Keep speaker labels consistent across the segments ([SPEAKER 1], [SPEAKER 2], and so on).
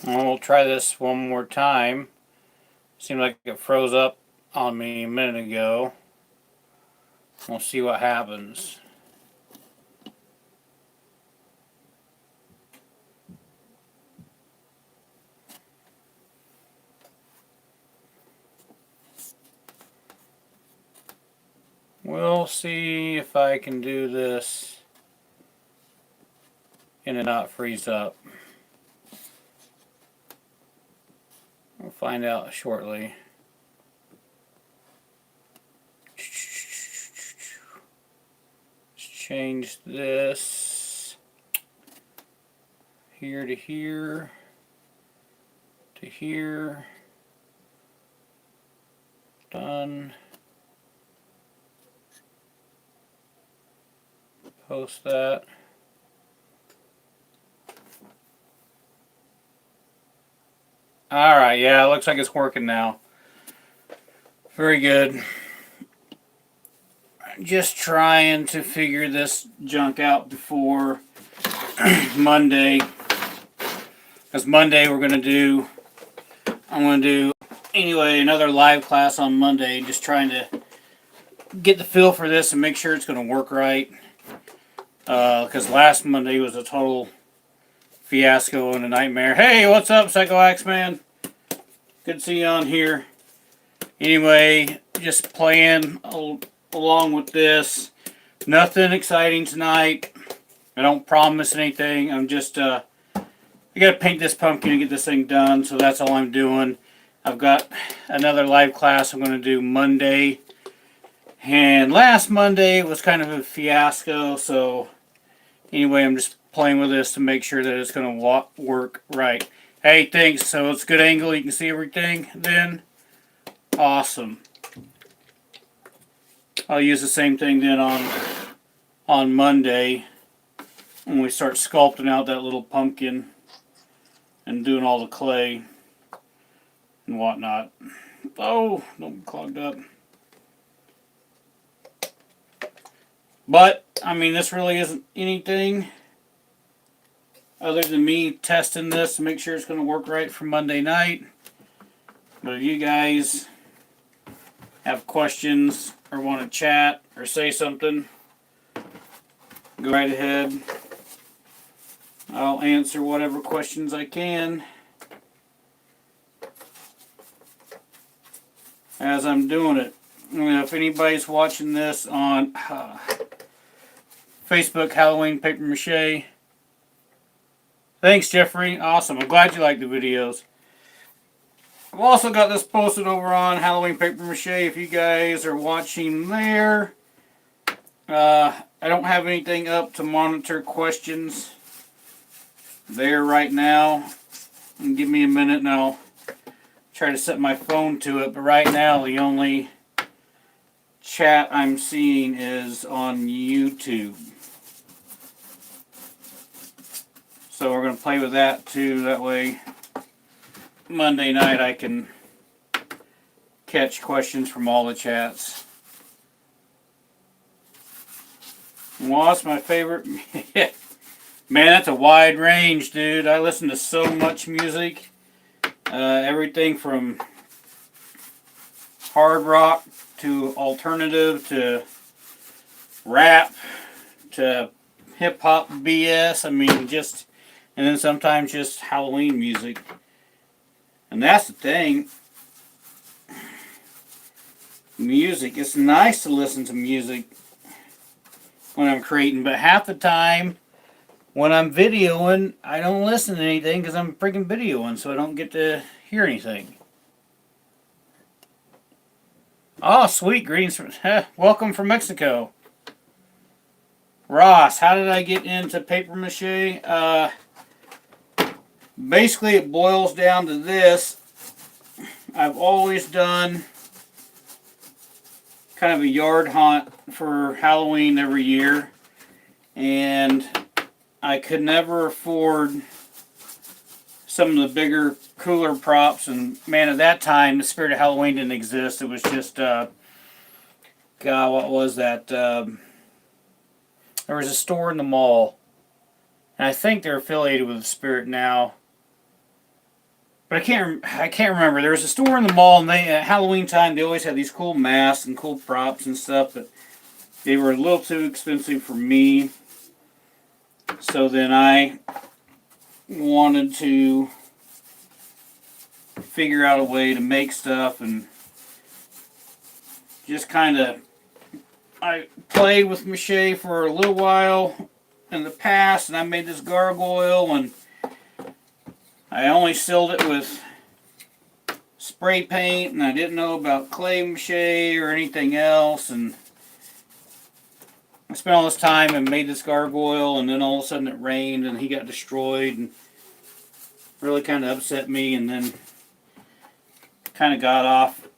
[SPEAKER 1] Well, we'll try this one more time. Seemed like it froze up on me a minute ago. We'll see what happens. We'll see if I can do this and it not freeze up. We'll find out shortly. Let's change this here to here to here. Done. Post that. Alright, yeah, it looks like it's working now. Very good. Just trying to figure this junk out before Monday. Because Monday I'm going to do, anyway, another live class on Monday. Just trying to get the feel for this and make sure it's going to work right. Because last Monday was a total fiasco and a nightmare. Hey, what's up, Psycho Axe Man? Good to see you on here. Anyway, just playing along with this. Nothing exciting tonight. I don't promise anything. I'm just, I gotta paint this pumpkin and get this thing done, so that's all I'm doing. I've got another live class I'm going to do Monday. And last Monday was kind of a fiasco, so anyway, I'm just playing with this to make sure that it's going to work right. Hey, thanks. So it's a good angle. You can see everything then. Awesome. I'll use the same thing then on Monday when we start sculpting out that little pumpkin and doing all the clay and whatnot. Oh, don't be clogged up. But, I mean, this really isn't anything other than me testing this to make sure it's going to work right for Monday night. But if you guys have questions or want to chat or say something, go right ahead. I'll answer whatever questions I can as I'm doing it. If anybody's watching this on Facebook, Halloween Paper Mache, thanks, Jeffrey. Awesome. I'm glad you like the videos. I've also got this posted over on Halloween Paper Mache if you guys are watching there. I don't have anything up to monitor questions there right now. Give me a minute and I'll try to set my phone to it. But right now the only chat I'm seeing is on YouTube. So we're going to play with that too. That way Monday night I can catch questions from all the chats. What's my favorite? Man, that's a wide range, dude. I listen to so much music. Everything from hard rock to alternative to rap to hip hop BS. I mean, just, and then sometimes just Halloween music. And that's the thing. Music. It's nice to listen to music when I'm creating, but half the time when I'm videoing, I don't listen to anything because I'm freaking videoing, so I don't get to hear anything. Oh, sweet. Greetings from... welcome from Mexico. Ross, how did I get into paper mache? Basically, it boils down to this. I've always done kind of a yard hunt for Halloween every year, and I could never afford some of the bigger, cooler props. And man, at that time, the Spirit of Halloween didn't exist. It was just, God, what was that? There was a store in the mall, and I think they're affiliated with the Spirit now. But I can't remember. There was a store in the mall, and they at Halloween time they always had these cool masks and cool props and stuff, but they were a little too expensive for me. So then I wanted to figure out a way to make stuff and just kind of. I played with Mache for a little while in the past, and I made this gargoyle, and I only sealed it with spray paint, and I didn't know about clay mache or anything else, and I spent all this time and made this gargoyle, and then all of a sudden it rained and he got destroyed, and really kind of upset me, and then kind of got off.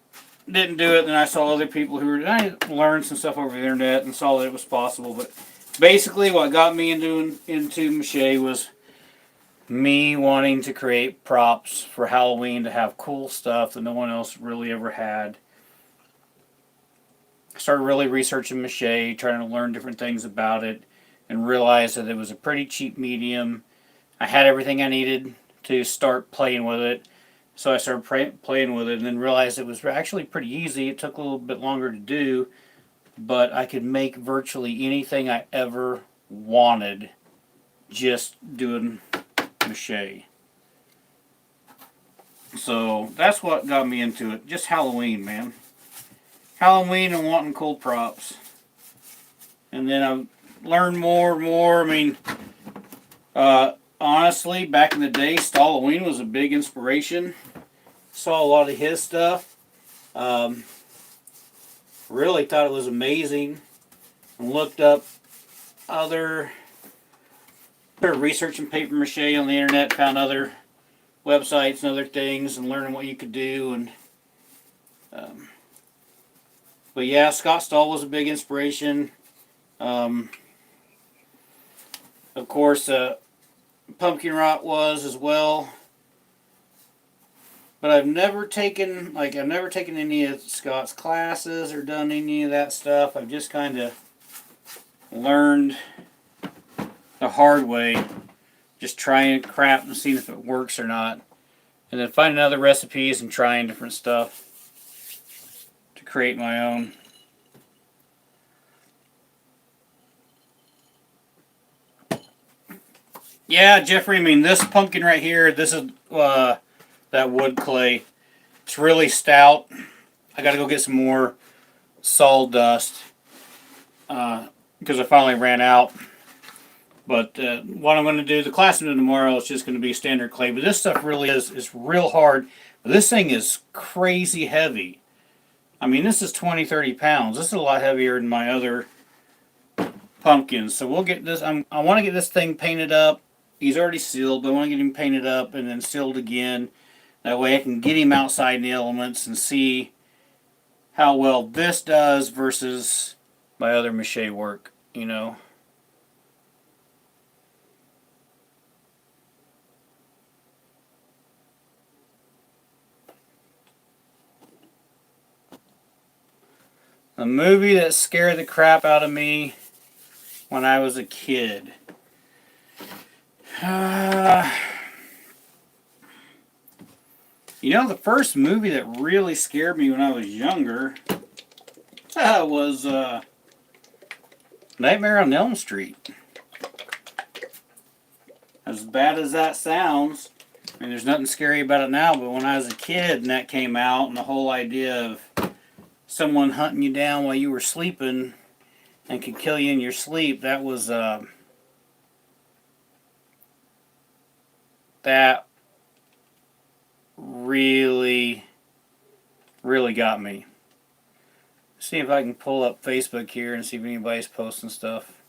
[SPEAKER 1] Didn't do it, and then I saw other people who were, I learned some stuff over the internet and saw that it was possible, but basically what got me into mache was me wanting to create props for Halloween to have cool stuff that no one else really ever had. I started really researching mache, trying to learn different things about it, and realized that it was a pretty cheap medium. I had everything I needed to start playing with it, so I started playing with it, and then realized it was actually pretty easy. It took a little bit longer to do, but I could make virtually anything I ever wanted just doing mache. So that's what got me into it. Just Halloween, man. Halloween and wanting cool props. And then I learned more and more. I mean, honestly, back in the day, Halloween was a big inspiration. Saw a lot of his stuff. Really thought it was amazing. And looked up other researching paper mache on the internet, found other websites and other things, and learning what you could do. And but yeah, Scott Stahl was a big inspiration. Of course, Pumpkin Rot was as well. But I've never taken any of Scott's classes or done any of that stuff. I've just kind of learned the hard way, just trying crap and seeing if it works or not, and then finding other recipes and trying different stuff to create my own. Yeah, Jeffrey, I mean, this pumpkin right here, this is that wood clay. It's really stout. I gotta go get some more sawdust because I finally ran out. But what I'm going to do, the class I'm doing tomorrow is just going to be standard clay. But this stuff really is real hard. But this thing is crazy heavy. I mean, this is 20, 30 pounds. This is a lot heavier than my other pumpkins. So we'll get this. I want to get this thing painted up. He's already sealed, but I want to get him painted up and then sealed again. That way I can get him outside in the elements and see how well this does versus my other mache work, you know. A movie that scared the crap out of me when I was a kid. You know, the first movie that really scared me when I was younger was Nightmare on Elm Street. As bad as that sounds, I mean, there's nothing scary about it now, but when I was a kid and that came out, and the whole idea of someone hunting you down while you were sleeping and could kill you in your sleep, that was that really got me. See if I can pull up Facebook here and see if anybody's posting stuff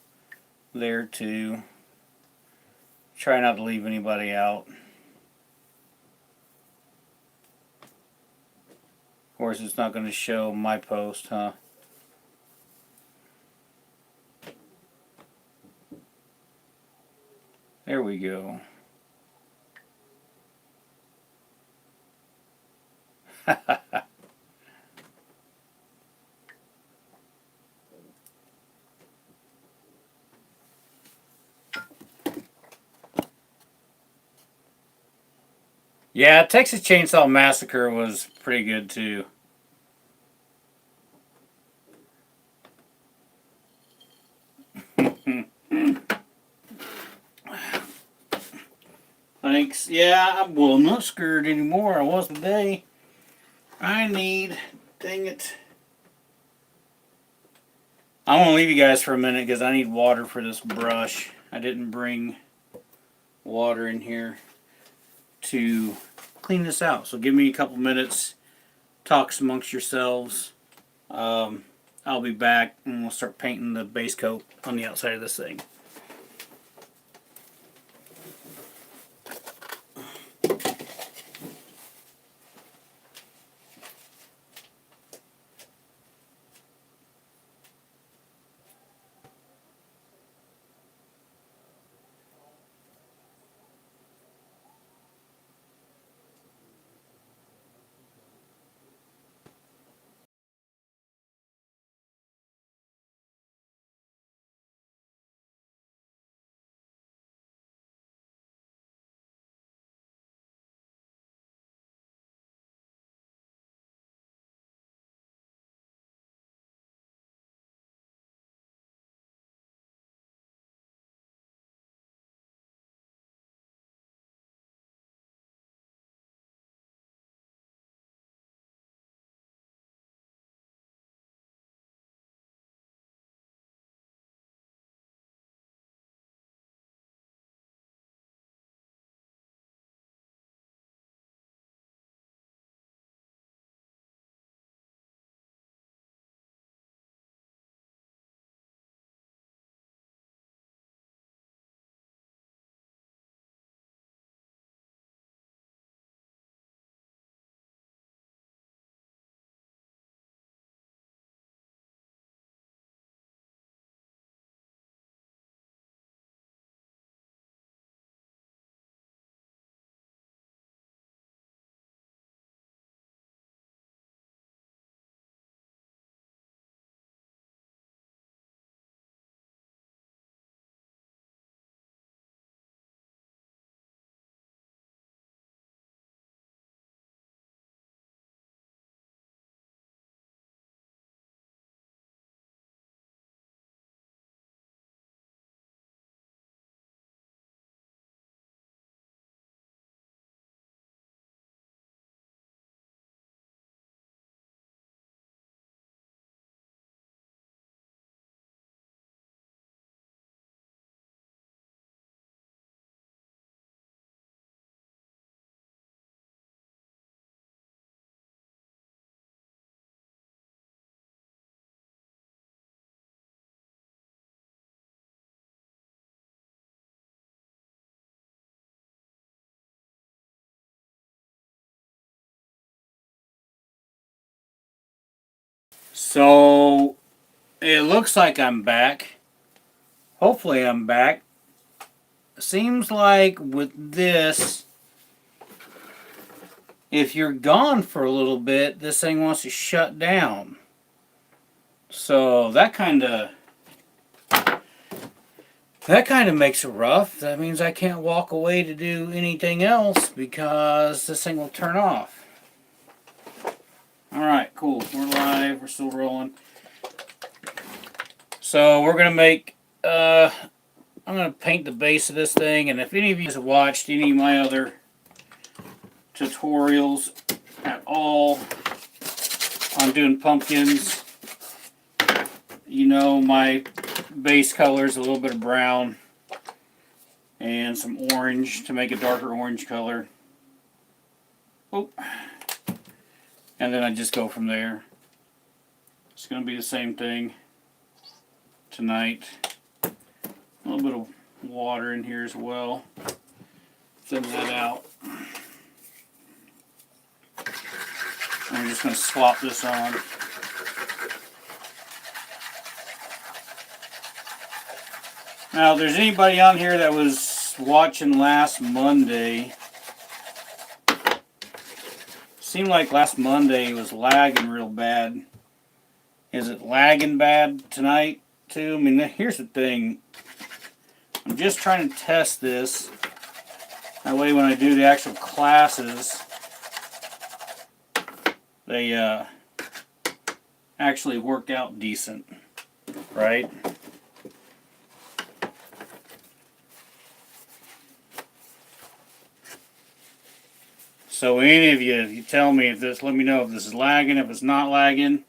[SPEAKER 1] there too. Try not to leave anybody out. Of course, it's not going to show my post, huh? There we go. Yeah, Texas Chainsaw Massacre was pretty good too. Thanks. Yeah, well, I'm not scared anymore. I was today. I need. Dang it. I want to leave you guys for a minute because I need water for this brush. I didn't bring water in here to clean this out. So give me a couple minutes. Talks amongst yourselves. I'll be back and we'll start painting the base coat on the outside of this thing. So it looks like I'm back. Hopefully I'm back. Seems like with this, if you're gone for a little bit, this thing wants to shut down. So that kind of makes it rough. That means I can't walk away to do anything else because this thing will turn off. Alright, cool. We're live. We're still rolling. So we're going to make... I'm going to paint the base of this thing. And if any of you have watched any of my other tutorials at all on doing pumpkins, you know my base color is a little bit of brown and some orange to make a darker orange color. Oh. And then I just go from there. It's going to be the same thing tonight. A little bit of water in here as well. Thin that out. I'm just going to slop this on. Now, if there's anybody on here that was watching last Monday, seemed like last Monday was lagging real bad. Is it lagging bad tonight too? I mean, here's the thing. I'm just trying to test this. That way when I do the actual classes, they actually work out decent, right? So any of you, if you tell me if this, let me know if this is lagging, if it's not lagging.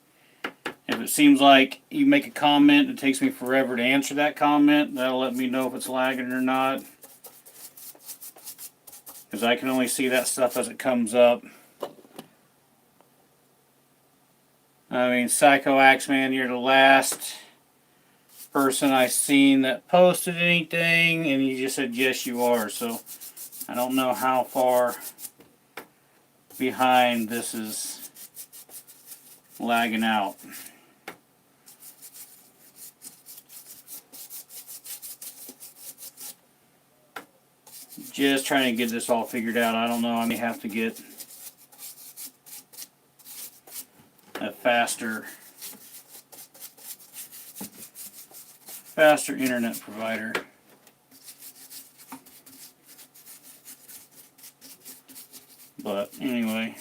[SPEAKER 1] If it seems like you make a comment, it takes me forever to answer that comment, that'll let me know if it's lagging or not. Because I can only see that stuff as it comes up. I mean, Psycho Axeman, you're the last person I seen that posted anything, and you just said yes you are. So I don't know how far behind this is lagging out. Just trying to get this all figured out. I don't know. I may have to get a faster internet provider. But anyway.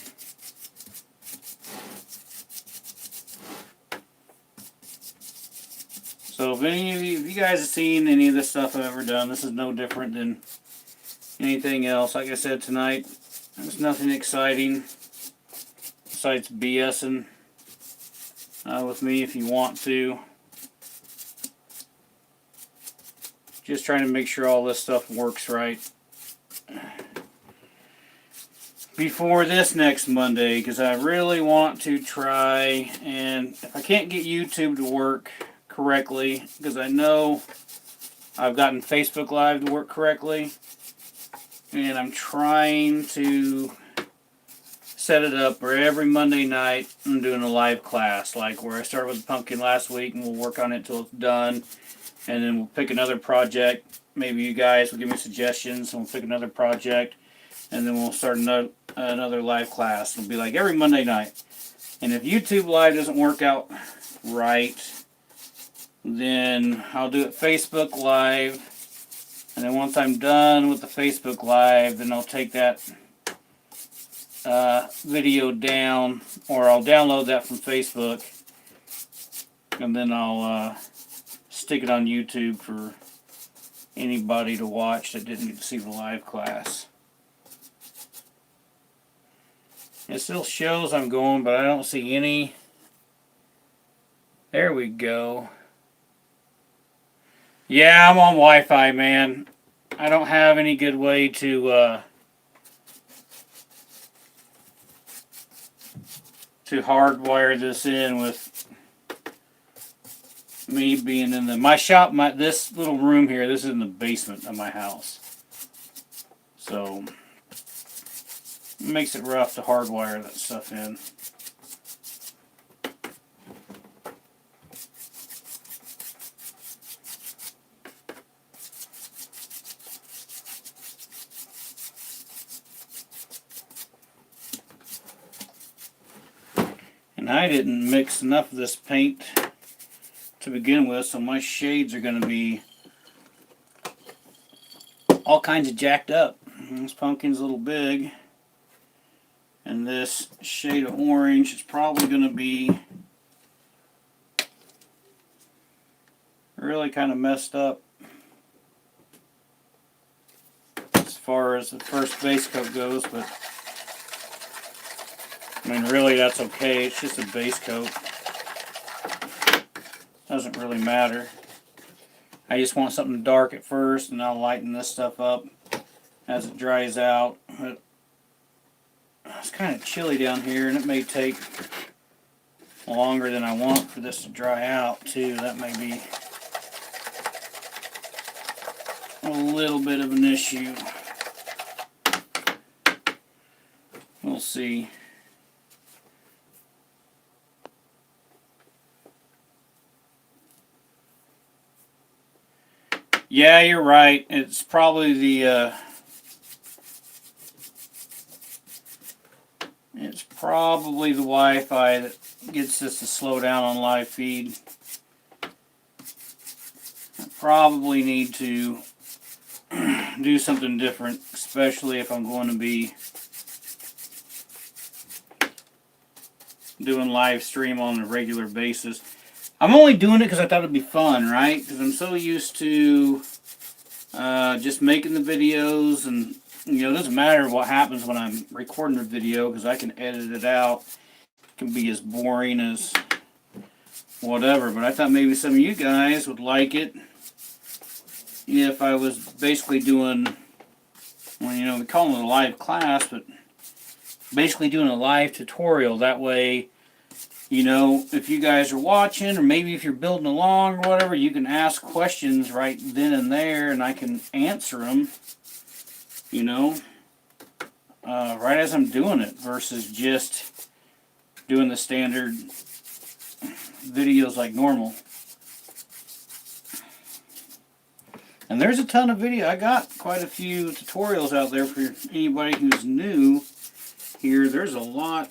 [SPEAKER 1] So if any of you, if you guys have seen any of this stuff I've ever done, this is no different than anything else. Like I said tonight, there's nothing exciting besides BSing with me if you want to. Just trying to make sure all this stuff works right before this next Monday, because I really want to try, and if I can't get YouTube to work correctly, because I know I've gotten Facebook Live to work correctly, and I'm trying to set it up where every Monday night I'm doing a live class, like where I started with pumpkin last week, and we'll work on it till it's done, and then we'll pick another project. Maybe you guys will give me suggestions, and we'll pick another project, and then we'll start another live class. It'll be like every Monday night. And if YouTube Live doesn't work out right, then I'll do it Facebook Live. And then once I'm done with the Facebook Live, then I'll take that video down, or I'll download that from Facebook, and then I'll stick it on YouTube for anybody to watch that didn't get to see the live class. It still shows I'm going, but I don't see any. There we go. Yeah, I'm on Wi-Fi, man. I don't have any good way to hardwire this in with me being in my shop. This little room here, this is in the basement of my house. So it makes it rough to hardwire that stuff in. And I didn't mix enough of this paint to begin with, so my shades are going to be all kinds of jacked up. This pumpkin's a little big, and this shade of orange is probably going to be really kind of messed up as far as the first base coat goes, but I mean, really, that's okay. It's just a base coat. Doesn't really matter. I just want something dark at first, and I'll lighten this stuff up as it dries out. But it's kind of chilly down here, and it may take longer than I want for this to dry out, too. That may be a little bit of an issue. We'll see. Yeah, you're right. It's probably the Wi-Fi that gets this to slow down on live feed. I probably need to do something different, especially if I'm going to be doing live stream on a regular basis. I'm only doing it because I thought it'd be fun, right? Because I'm so used to just making the videos, and you know, it doesn't matter what happens when I'm recording the video because I can edit it out. It can be as boring as whatever, but I thought maybe some of you guys would like it if I was basically doing, well, you know, we call it a live class, but basically doing a live tutorial. That way, you know, if you guys are watching, or maybe if you're building along or whatever, you can ask questions right then and there, and I can answer them, you know, right as I'm doing it, versus just doing the standard videos like normal. And there's a ton of video. I got quite a few tutorials out there for anybody who's new here. There's a lot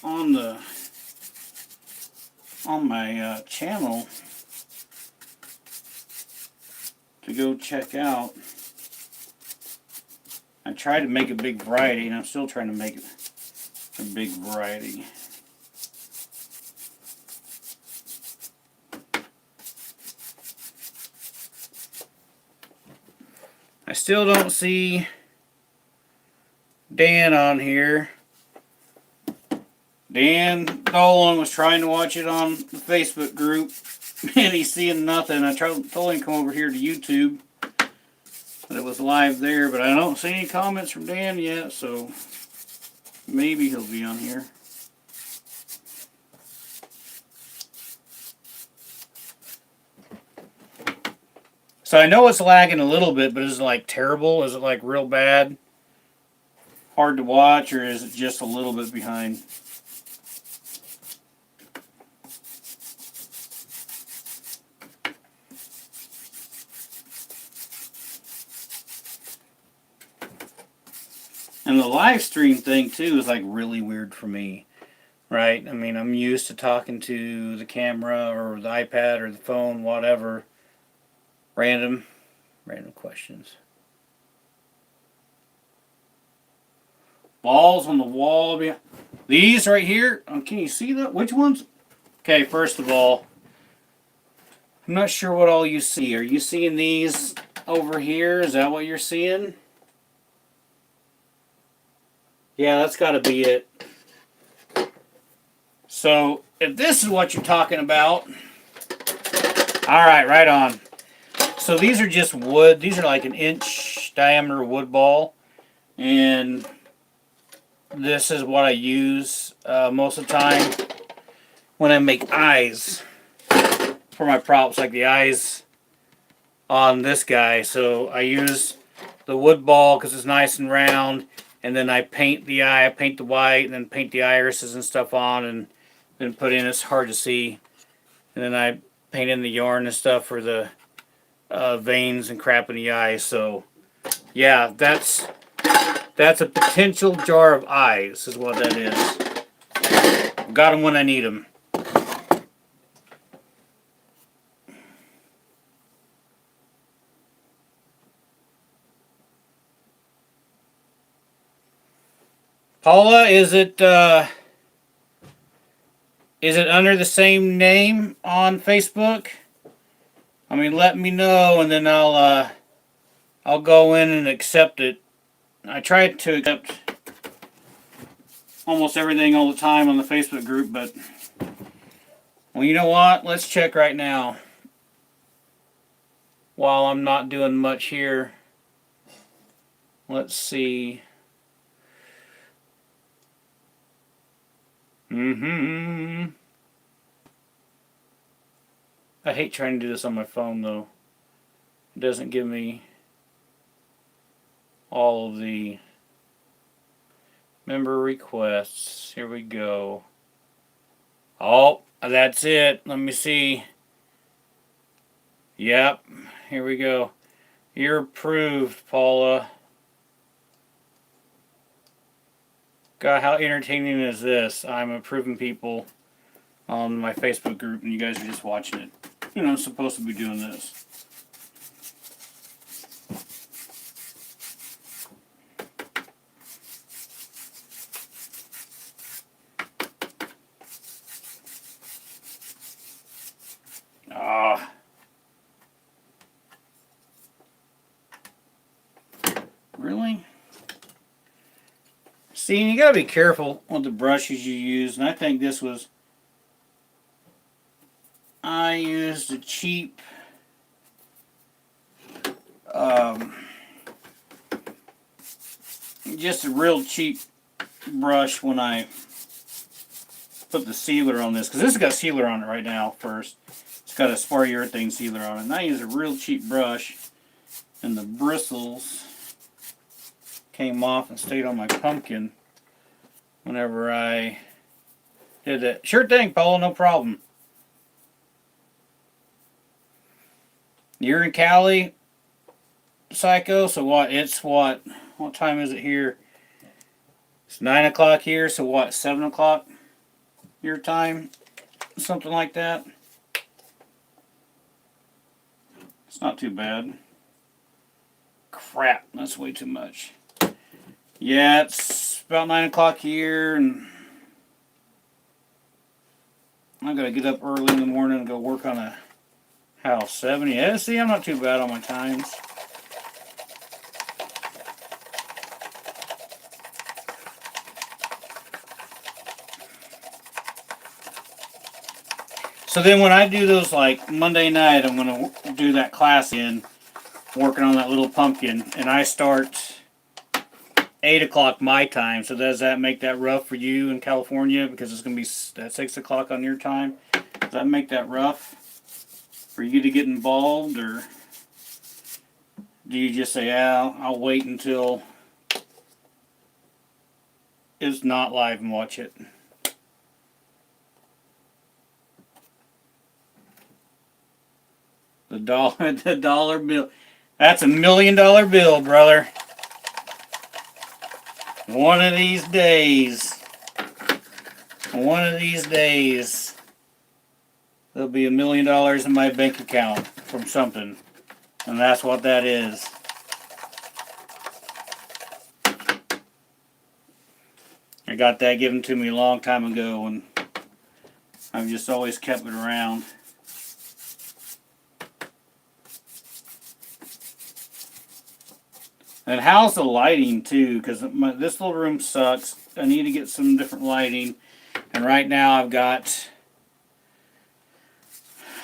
[SPEAKER 1] on my channel to go check out. I tried to make a big variety, and I'm still trying to make a big variety. I still don't see Dan on here. Dan Dolan was trying to watch it on the Facebook group, and he's seeing nothing. I told him to come over here to YouTube, but it was live there, but I don't see any comments from Dan yet, so maybe he'll be on here. So I know it's lagging a little bit, but is it like terrible? Is it like real bad? Hard to watch, or is it just a little bit behind? And the live stream thing too is like really weird for me, right? I mean, I'm used to talking to the camera or the iPad or the phone, whatever. Random questions. Balls on the wall. These right here. Can you see that? Which ones? Okay, first of all, I'm not sure what all you see. Are you seeing these over here? Is that what you're seeing? Yeah, that's got to be it. So, if this is what you're talking about, alright, right on. So these are just wood. These are like an inch diameter wood ball. And this is what I use most of the time when I make eyes for my props, like the eyes on this guy. So I use the wood ball because it's nice and round. And then I paint the eye, I paint the white, and then paint the irises and stuff on, and then put in, it's hard to see. And then I paint in the yarn and stuff for the veins and crap in the eye. So, yeah, that's a potential jar of eyes, is what that is. Got them when I need them. Paula, is it under the same name on Facebook? I mean, let me know, and then I'll go in and accept it. I try to accept almost everything all the time on the Facebook group, but well, you know what? Let's check right now. While I'm not doing much here, let's see. I hate trying to do this on my phone, though. It doesn't give me all of the member requests. Here we go. Oh, that's it. Let me see. Yep, here we go. You're approved, Paula. God, how entertaining is this? I'm approving people on my Facebook group, and you guys are just watching it. You know, I'm supposed to be doing this. See, and you gotta be careful with the brushes you use, and I think this was. I used a cheap. Just a real cheap brush when I put the sealer on this, because this has got sealer on it right now first. It's got a spar urethane sealer on it. And I use a real cheap brush, and the bristles came off and stayed on my pumpkin whenever I did that. Sure thing, Paul, no problem. You're in Cali, Psycho, so what? It's what time is it here? It's 9 o'clock here, so what, 7 o'clock your time? Something like that. It's not too bad. Crap, that's way too much. Yeah, it's about 9 o'clock here, and I gotta get up early in the morning and go work on a house. 7, yeah, see, I'm not too bad on my times. So then when I do those, like Monday night, I'm going to do that class in, working on that little pumpkin, and I start 8 o'clock my time. So does that make that rough for you in California? Because it's going to be at 6 o'clock on your time. Does that make that rough for you to get involved? Or do you just say, yeah, I'll wait until it's not live and watch it? The dollar bill. That's $1 million bill, brother. One of these days, there'll be $1 million in my bank account from something. And that's what that is. I got that given to me a long time ago, and I've just always kept it around. And how's the lighting too? Because this little room sucks. I need to get some different lighting. And right now I've got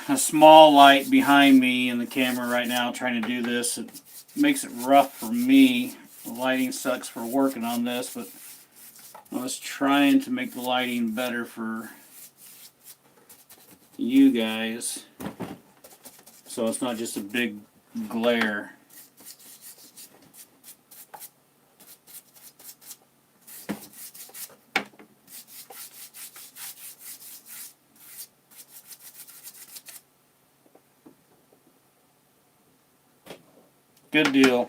[SPEAKER 1] a small light behind me in the camera right now trying to do this. It makes it rough for me. The lighting sucks for working on this, but I was trying to make the lighting better for you guys, so it's not just a big glare. Good deal.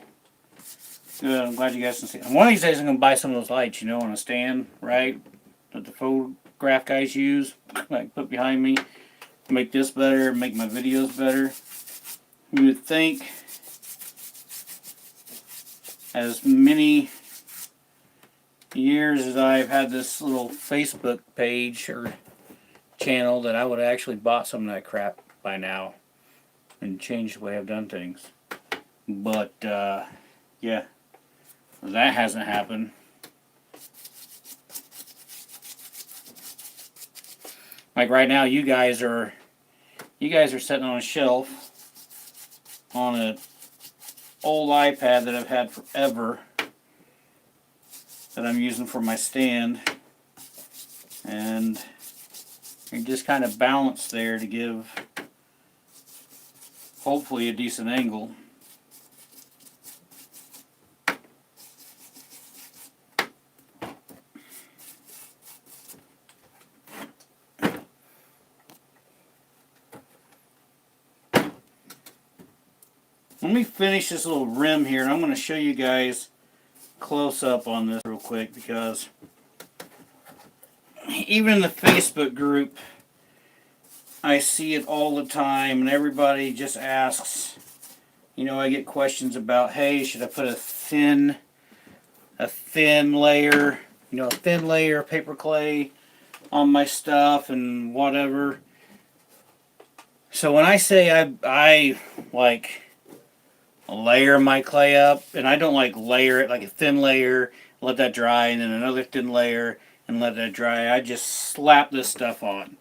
[SPEAKER 1] Good. I'm glad you guys can see. One of these days I'm going to buy some of those lights, on a stand, right? That the photograph guys use. Like put behind me. Make this better. Make my videos better. You would think as many years as I've had this little Facebook page or channel that I would have actually bought some of that crap by now and changed the way I've done things. But, yeah, that hasn't happened. Like right now, you guys are sitting on a shelf on an old iPad that I've had forever that I'm using for my stand, and you're just kind of balanced there to give hopefully a decent angle. Let me finish this little rim here, and I'm going to show you guys close up on this real quick, because even in the Facebook group I see it all the time, and everybody just asks, I get questions about, hey, should I put a thin layer, a thin layer of paper clay on my stuff and whatever. So when I say I like layer my clay up, and I don't like layer it like a thin layer, let that dry, and then another thin layer, and let that dry. I just slap this stuff on.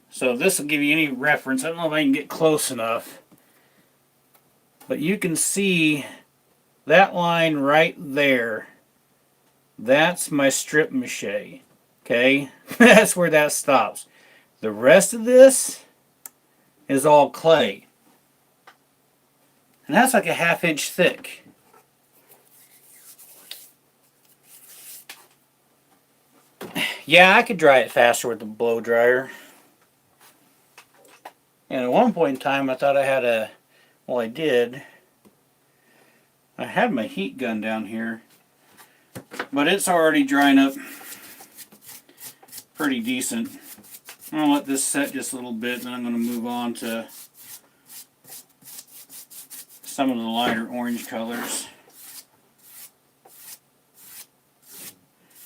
[SPEAKER 1] So this will give you any reference. I don't know if I can get close enough, but you can see that line right there. That's my strip mache. Okay? That's where that stops. The rest of this is all clay. And that's like a 1/2 inch thick. Yeah, I could dry it faster with the blow dryer. And at one point in time, I thought I had a, well, I did. I had my heat gun down here, but it's already drying up pretty decent. I'm going to let this set just a little bit, and then I'm going to move on to some of the lighter orange colors.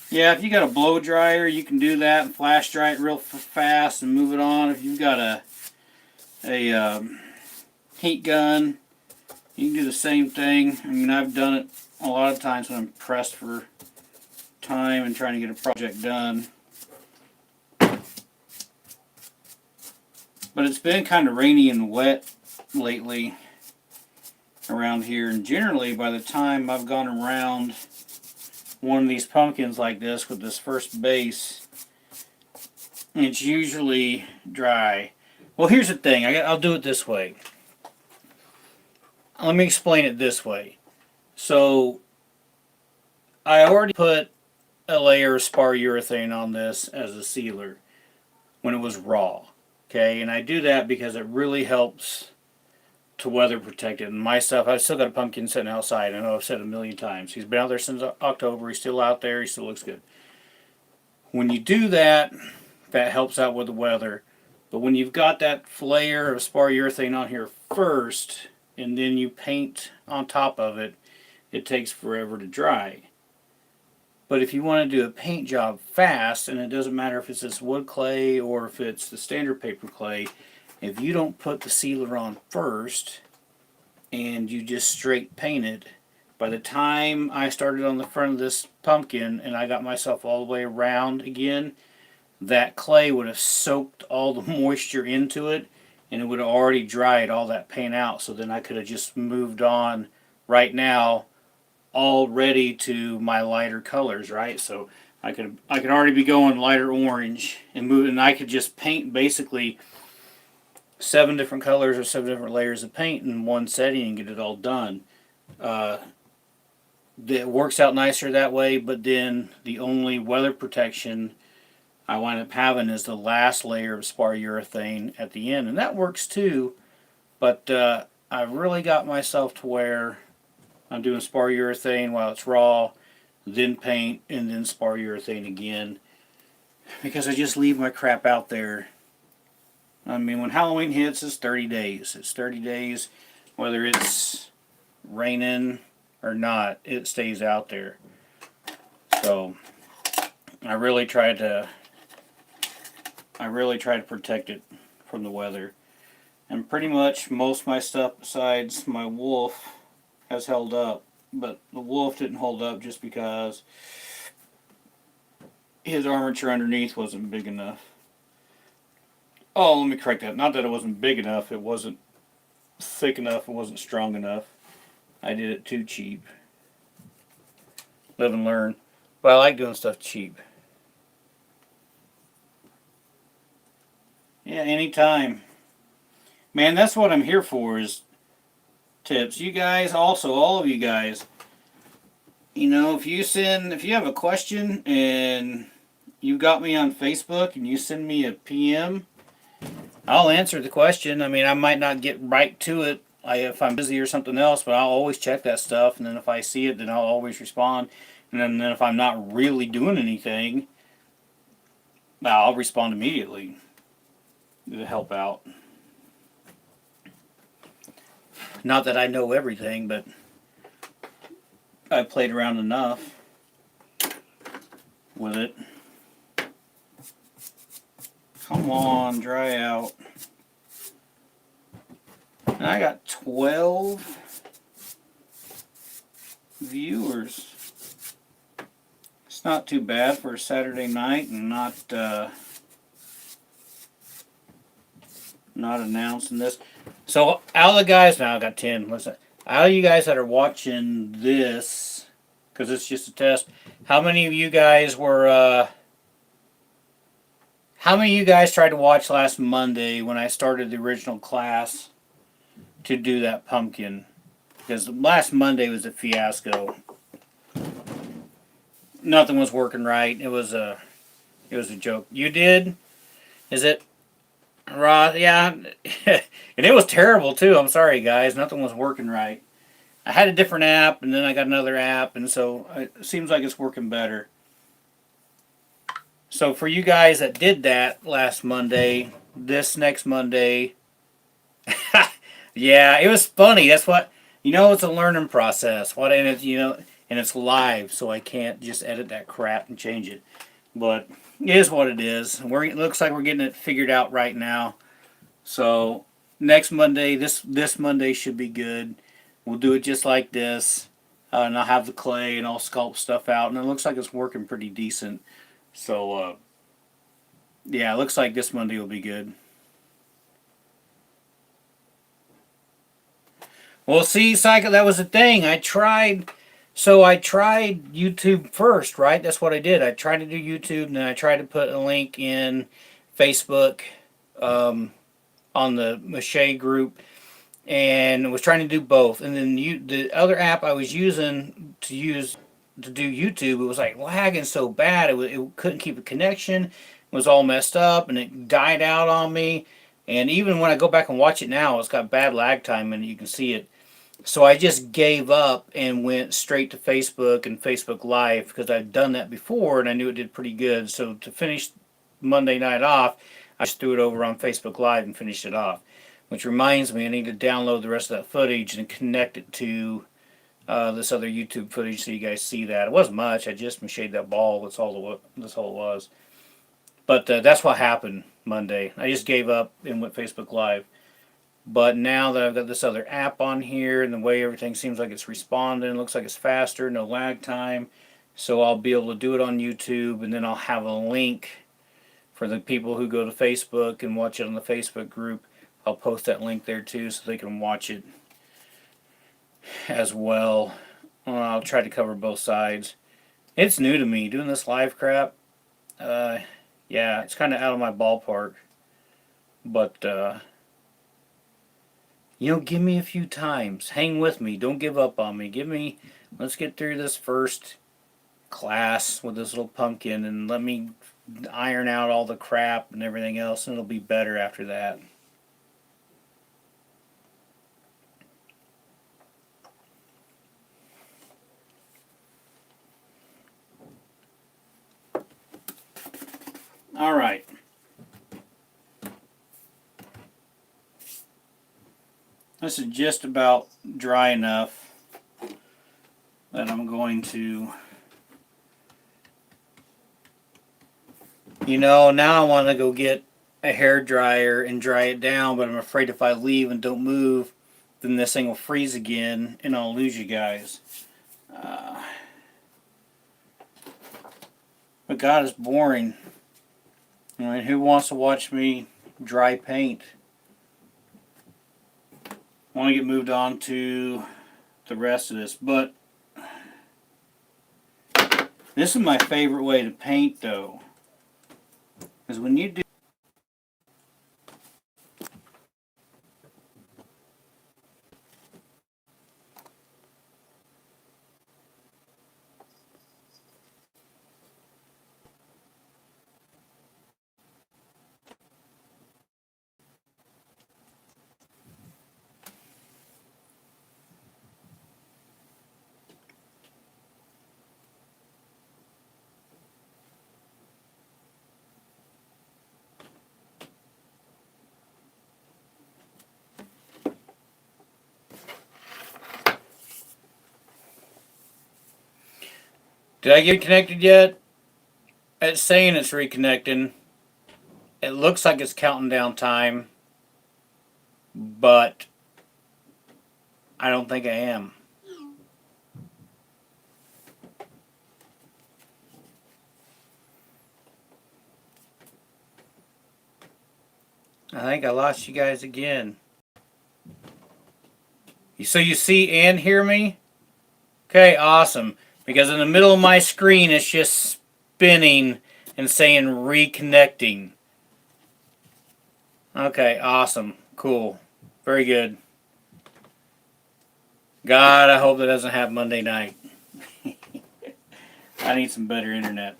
[SPEAKER 1] Yeah, if you got a blow dryer, you can do that and flash dry it real fast and move it on. If you've got a heat gun, you can do the same thing. I mean, I've done it a lot of times when I'm pressed for time and trying to get a project done. But it's been kind of rainy and wet lately around here, and generally by the time I've gone around one of these pumpkins like this with this first base, it's usually dry. Well, here's the thing. I'll do it this way. Let me explain it this way. So, I already put a layer of spar urethane on this as a sealer when it was raw. Okay, and I do that because it really helps to weather protect it. And my stuff, I've still got a pumpkin sitting outside. I know I've said it a million times. He's been out there since October. He's still out there. He still looks good. When you do that, that helps out with the weather. But when you've got that layer of spar urethane on here first, and then you paint on top of it, it takes forever to dry. But if you want to do a paint job fast, and it doesn't matter if it's this wood clay or if it's the standard paper clay, if you don't put the sealer on first and you just straight paint it, by the time I started on the front of this pumpkin and I got myself all the way around again, that clay would have soaked all the moisture into it, and it would have already dried all that paint out. So then I could have just moved on right now, all ready to my lighter colors, right? So I could already be going lighter orange and move, and I could just paint basically 7 different colors or 7 different layers of paint in one setting and get it all done. It works out nicer that way, but then the only weather protection I wind up having is the last layer of spar urethane at the end, and that works too, but I've really got myself to where I'm doing spar urethane while it's raw, then paint, and then spar urethane again, because I just leave my crap out there. I mean, when Halloween hits, it's 30 days. It's 30 days, whether it's raining or not, it stays out there. So I really try to protect it from the weather. And pretty much most of my stuff besides my wolf has held up. But the wolf didn't hold up just because his armature underneath wasn't big enough. Oh, let me correct that. Not that it wasn't big enough, it wasn't thick enough, it wasn't strong enough. I did it too cheap. Live and learn. But I like doing stuff cheap. Yeah, anytime. Man, that's what I'm here for, is tips. You guys, also, all of you guys, you know, if you have a question and you got me on Facebook and you send me a PM, I'll answer the question. I mean, I might not get right to it if I'm busy or something else, but I'll always check that stuff, and then if I see it, then I'll always respond. And then if I'm not really doing anything, I'll respond immediately to help out. Not that I know everything, but I played around enough with it. Come on, dry out. And I got 12 viewers. Not too bad for a Saturday night, and not announcing this. So, all the guys, now I got 10. Listen, all you guys that are watching this, because it's just a test, how many of you guys how many of you guys tried to watch last Monday when I started the original class to do that pumpkin? Because last Monday was a fiasco. Nothing was working right. It was a joke. You did? Is it? Raw? Yeah. And it was terrible too. I'm sorry, guys. Nothing was working right. I had a different app, and then I got another app, and so it seems like it's working better. So for you guys that did that last Monday, this next Monday, yeah, it was funny. That's what it's a learning process. And it's live, so I can't just edit that crap and change it. But it is what it is. It looks like we're getting it figured out right now. So next Monday, this Monday should be good. We'll do it just like this, and I'll have the clay and I'll sculpt stuff out, and it looks like it's working pretty decent. So yeah, it looks like this Monday will be good. Well, see, Psycho, that was the thing. I tried YouTube first, right? That's what I did. I tried to do YouTube, and then I tried to put a link in Facebook on the Mache group, and was trying to do both. And then the other app I was using to do YouTube, it was like lagging so bad. It couldn't keep a connection. It was all messed up, and it died out on me. And even when I go back and watch it now, it's got bad lag time, and you can see it. So I just gave up and went straight to Facebook and Facebook Live, because I've done that before and I knew it did pretty good. So to finish Monday night off, I just threw it over on Facebook Live and finished it off. Which reminds me, I need to download the rest of that footage and connect it to this other YouTube footage so you guys see that. It wasn't much. I just machined that ball. That's all it was. But that's what happened Monday. I just gave up and went Facebook Live. But now that I've got this other app on here, and the way everything seems like it's responding, looks like it's faster, no lag time. So I'll be able to do it on YouTube, and then I'll have a link for the people who go to Facebook and watch it on the Facebook group. I'll post that link there too, so they can watch it as well. I'll try to cover both sides. It's new to me, doing this live crap. Yeah, it's kind of out of my ballpark. But give me a few times. Hang with me. Don't give up on me. Let's get through this first class with this little pumpkin, and let me iron out all the crap and everything else, and it'll be better after that. All right. This is just about dry enough that I'm going to, now I want to go get a hair dryer and dry it down, but I'm afraid if I leave and don't move, then this thing will freeze again and I'll lose you guys. But God, it's boring. I mean, who wants to watch me dry paint? I want to get moved on to the rest of this, but this is my favorite way to paint, though, because when you do Did I get connected yet? It's saying it's reconnecting. It looks like it's counting down time, but I don't think I am. I think I lost you guys again. So you see and hear me? Okay, awesome. Because in the middle of my screen, it's just spinning and saying reconnecting. Okay, awesome. Cool. Very good. God, I hope that doesn't happen Monday night. I need some better internet.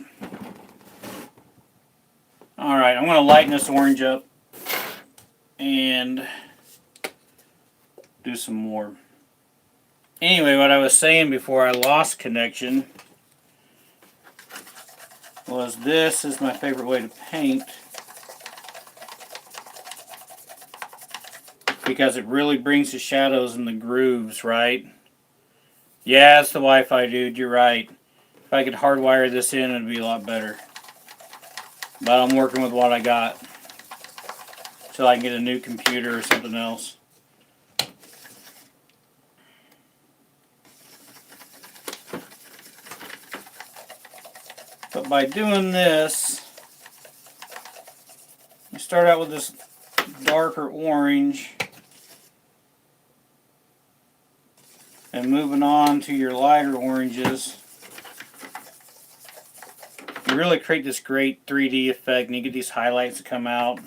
[SPEAKER 1] Alright, I'm going to lighten this orange up and do some more. Anyway, what I was saying before I lost connection was this is my favorite way to paint because it really brings the shadows and the grooves, right? Yeah, it's the Wi-Fi, dude. You're right. If I could hardwire this in, it'd be a lot better. But I'm working with what I got till I can get a new computer or something else. But by doing this, you start out with this darker orange and moving on to your lighter oranges. You really create this great 3D effect and you get these highlights that come out.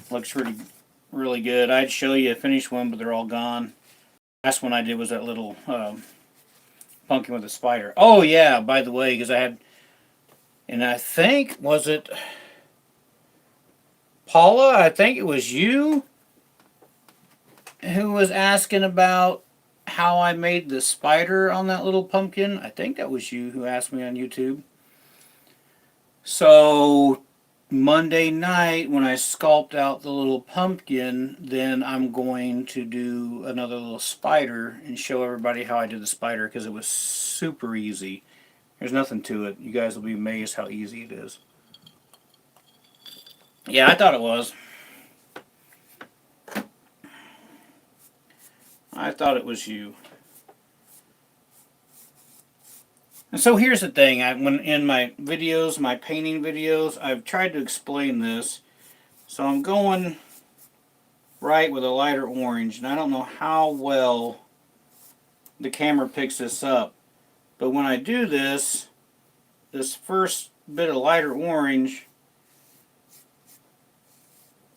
[SPEAKER 1] Looks really good. I'd show you a finished one, but they're all gone. Last one I did was that little pumpkin with a spider. Oh yeah, by the way, because I had, and I think, was it Paula? I think it was you who was asking about how I made the spider on that little pumpkin. I think that was you who asked me on YouTube. So Monday night when I sculpt out the little pumpkin, then I'm going to do another little spider and show everybody how I did the spider because it was super easy. There's nothing to it. You guys will be amazed how easy it is. Yeah, I thought it was. I thought it was you. And so here's the thing. When in my videos, my painting videos, I've tried to explain this. So I'm going right with a lighter orange, and I don't know how well the camera picks this up. But when I do this first bit of lighter orange,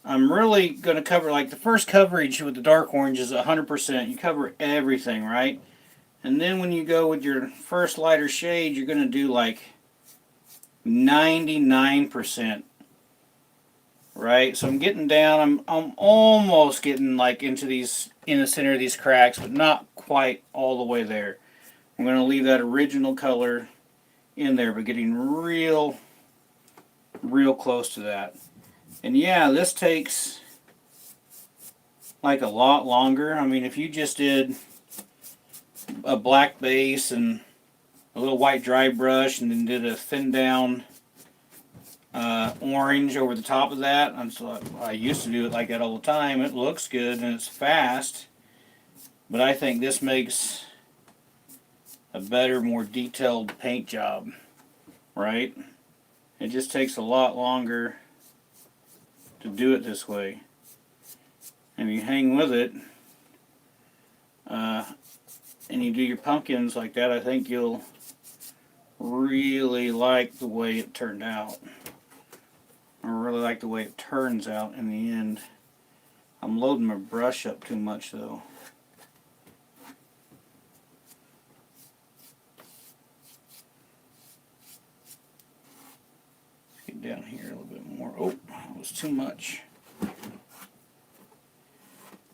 [SPEAKER 1] I'm really going to cover, like the first coverage with the dark orange is 100%. You cover everything, right? And then when you go with your first lighter shade, you're going to do like 99%, right? So I'm getting down, I'm almost getting like into these, in the center of these cracks, but not quite all the way there. I'm going to leave that original color in there, but getting real close to that. And yeah, this takes like a lot longer. I mean, if you just did a black base and a little white dry brush and then did a thin down orange over the top of that, I used to do it like that all the time. It looks good and it's fast, but I think this makes a better, more detailed paint job, right? It just takes a lot longer to do it this way. And if you hang with it, and you do your pumpkins like that, I think you'll really like the way it turned out. I really like the way it turns out in the end. I'm loading my brush up too much though. Let's get down here a little bit more. Oh, that was too much.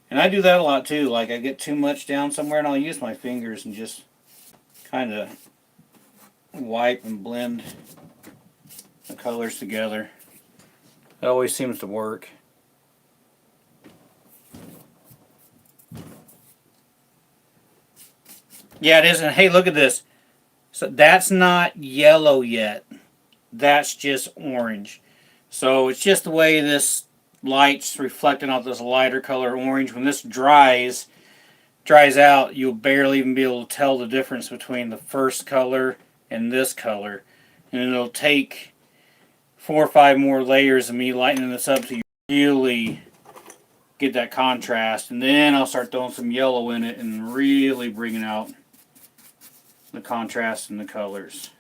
[SPEAKER 1] And I do that a lot too. Like I get too much down somewhere and I'll use my fingers and just kind of wipe and blend the colors together. It always seems to work. Yeah, it is. And hey, look at this. So that's not yellow yet. That's just orange. So it's just the way this light's reflecting off this lighter color orange. When this dries out, you'll barely even be able to tell the difference between the first color and this color. And it'll take 4 or 5 more layers of me lightening this up so you really get that contrast, and then I'll start throwing some yellow in it and really bringing out the contrast and the colors.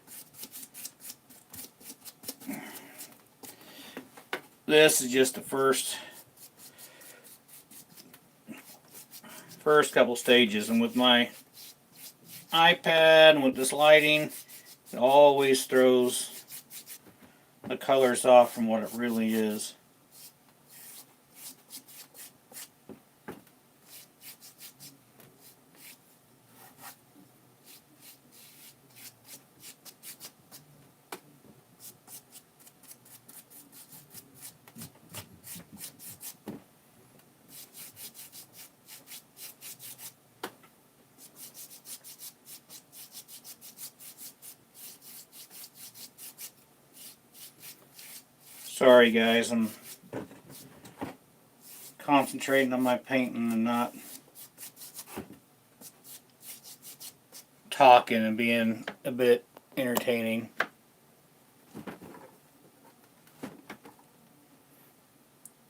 [SPEAKER 1] This is just the first couple stages, and with my iPad and with this lighting, it always throws the colors off from what it really is. Sorry guys, I'm concentrating on my painting and not talking and being a bit entertaining.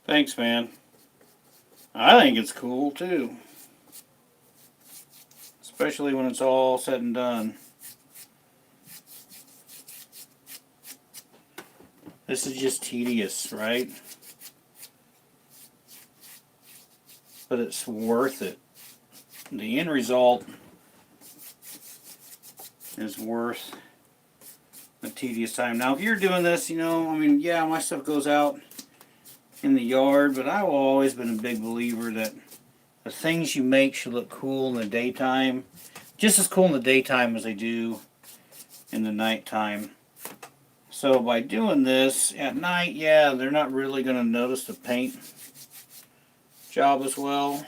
[SPEAKER 1] Thanks, man. I think it's cool too, especially when it's all said and done. This is just tedious, right? But it's worth it. The end result is worth the tedious time. Now, if you're doing this, you know, I mean, yeah, my stuff goes out in the yard, but I've always been a big believer that the things you make should look cool in the daytime, just as cool in the daytime as they do in the nighttime. So by doing this at night, yeah, they're not really going to notice the paint job as well.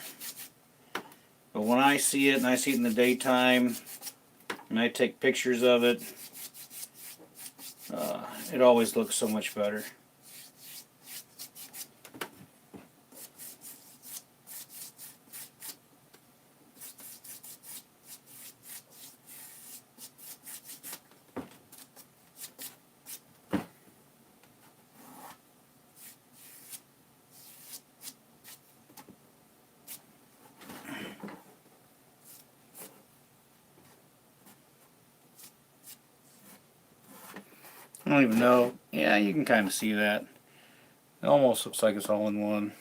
[SPEAKER 1] But when I see it, and I see it in the daytime, and I take pictures of it, it always looks so much better. I don't even know. Yeah, you can kind of see that. It almost looks like it's all in one.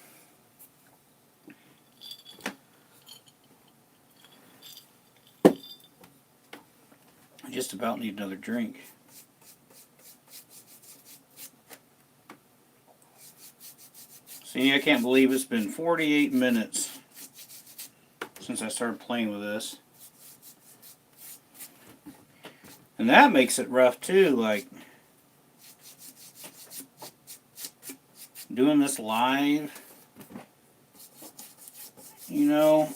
[SPEAKER 1] I just about need another drink. See, I can't believe it's been 48 minutes since I started playing with this. And that makes it rough too, like doing this live, you know,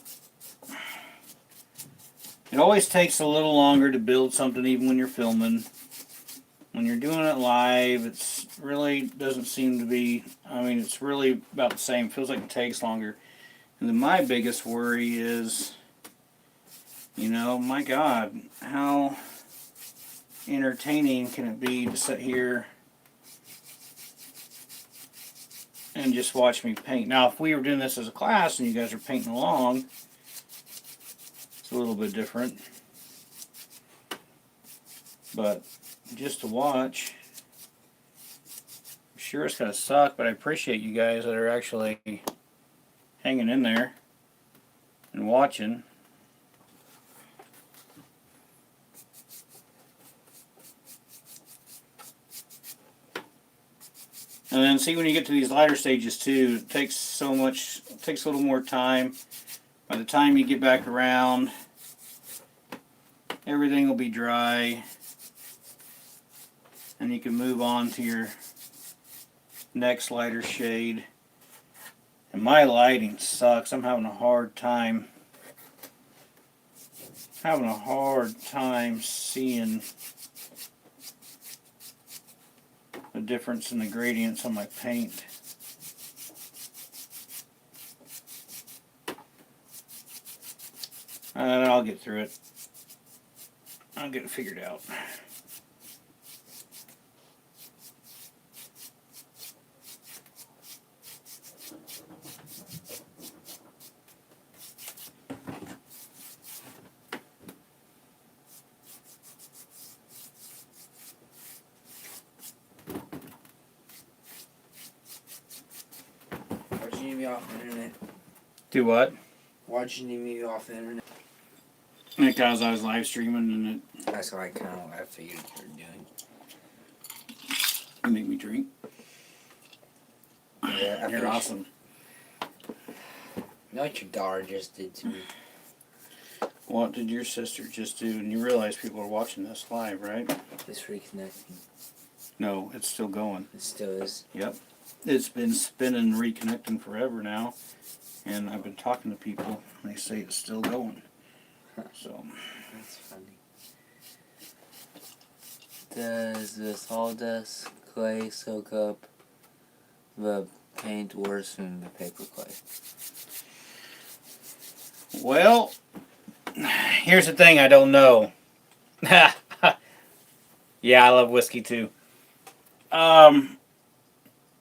[SPEAKER 1] it always takes a little longer to build something even when you're filming. When you're doing it live, it's really doesn't seem to be, I mean, it's really about the same. It feels like it takes longer. And then my biggest worry is, you know, my God, how entertaining can it be to sit here and just watch me paint? Now, if we were doing this as a class and you guys are painting along, it's a little bit different. But just to watch, I'm sure it's going to suck, but I appreciate you guys that are actually hanging in there and watching. And then see, when you get to these lighter stages too, it takes so much, it takes a little more time. By the time you get back around, everything will be dry, and you can move on to your next lighter shade. And my lighting sucks. I'm having a hard time seeing the difference in the gradients on my paint. I'll get through it. I'll get it figured out.
[SPEAKER 2] me off the internet?
[SPEAKER 1] Do what?
[SPEAKER 2] Why'd you need me off the internet?
[SPEAKER 1] Because I was live streaming and
[SPEAKER 2] That's what I kind of figured you were doing.
[SPEAKER 1] it made me drink.
[SPEAKER 2] Yeah,
[SPEAKER 1] You're awesome.
[SPEAKER 2] You know what your daughter just did to me?
[SPEAKER 1] What did your sister just do? And you realize people are watching this live, right?
[SPEAKER 2] It's reconnecting.
[SPEAKER 1] No, it's still going.
[SPEAKER 2] It still is.
[SPEAKER 1] Yep. It's been spinning, reconnecting forever now. And I've been talking to people, and they say it's still going. So.
[SPEAKER 2] That's funny. Does the sawdust clay soak up the paint worse than the paper clay?
[SPEAKER 1] Well, here's the thing I don't know. Yeah, I love whiskey too.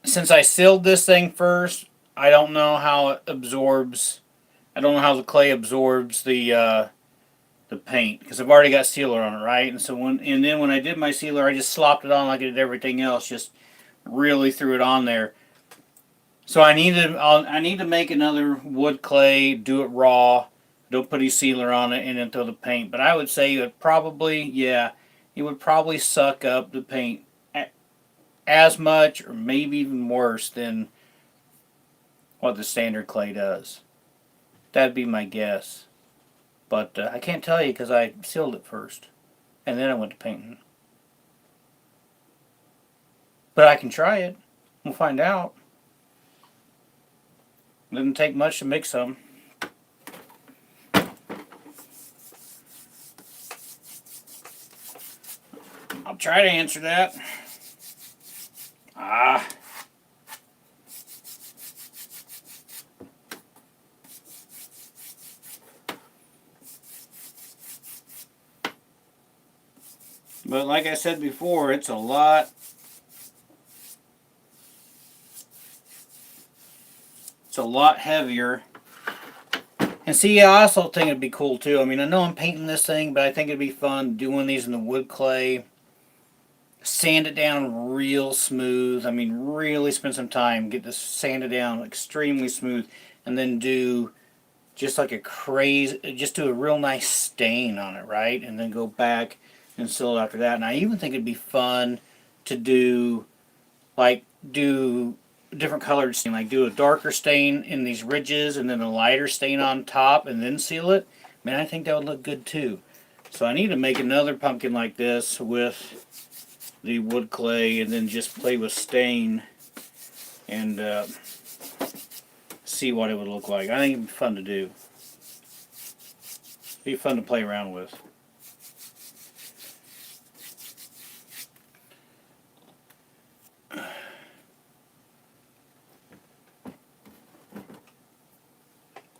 [SPEAKER 1] Since I sealed this thing first, I don't know how it absorbs. I don't know how the clay absorbs the paint because I've already got sealer on it, right? And so then when I did my sealer, I just slopped it on like I did everything else, just really threw it on there. So I need to make another wood clay, do it raw, don't put any sealer on it, and then throw the paint. But I would say it would probably, it would probably suck up the paint as much or maybe even worse than what the standard clay does. That'd be my guess. But I can't tell you because I sealed it first. And then I went to painting. But I can try it. We'll find out. Doesn't take much to make some. I'll try to answer that. But like I said before, it's a lot. It's a lot heavier. And see, I also think it'd be cool too. I mean, I know I'm painting this thing, but I think it'd be fun doing these in the wood clay. Sand it down real smooth. I mean, really spend some time. Get this sanded down extremely smooth. And then do just like a crazy, just do a real nice stain on it, right? And then go back and seal it after that. And I even think it'd be fun to do different colored stain, like do a darker stain in these ridges and then a lighter stain on top and then seal it. Man, I think that would look good too. So I need to make another pumpkin like this with the wood clay and then just play with stain and see what it would look like. I think it'd be fun to do. It'd be fun to play around with.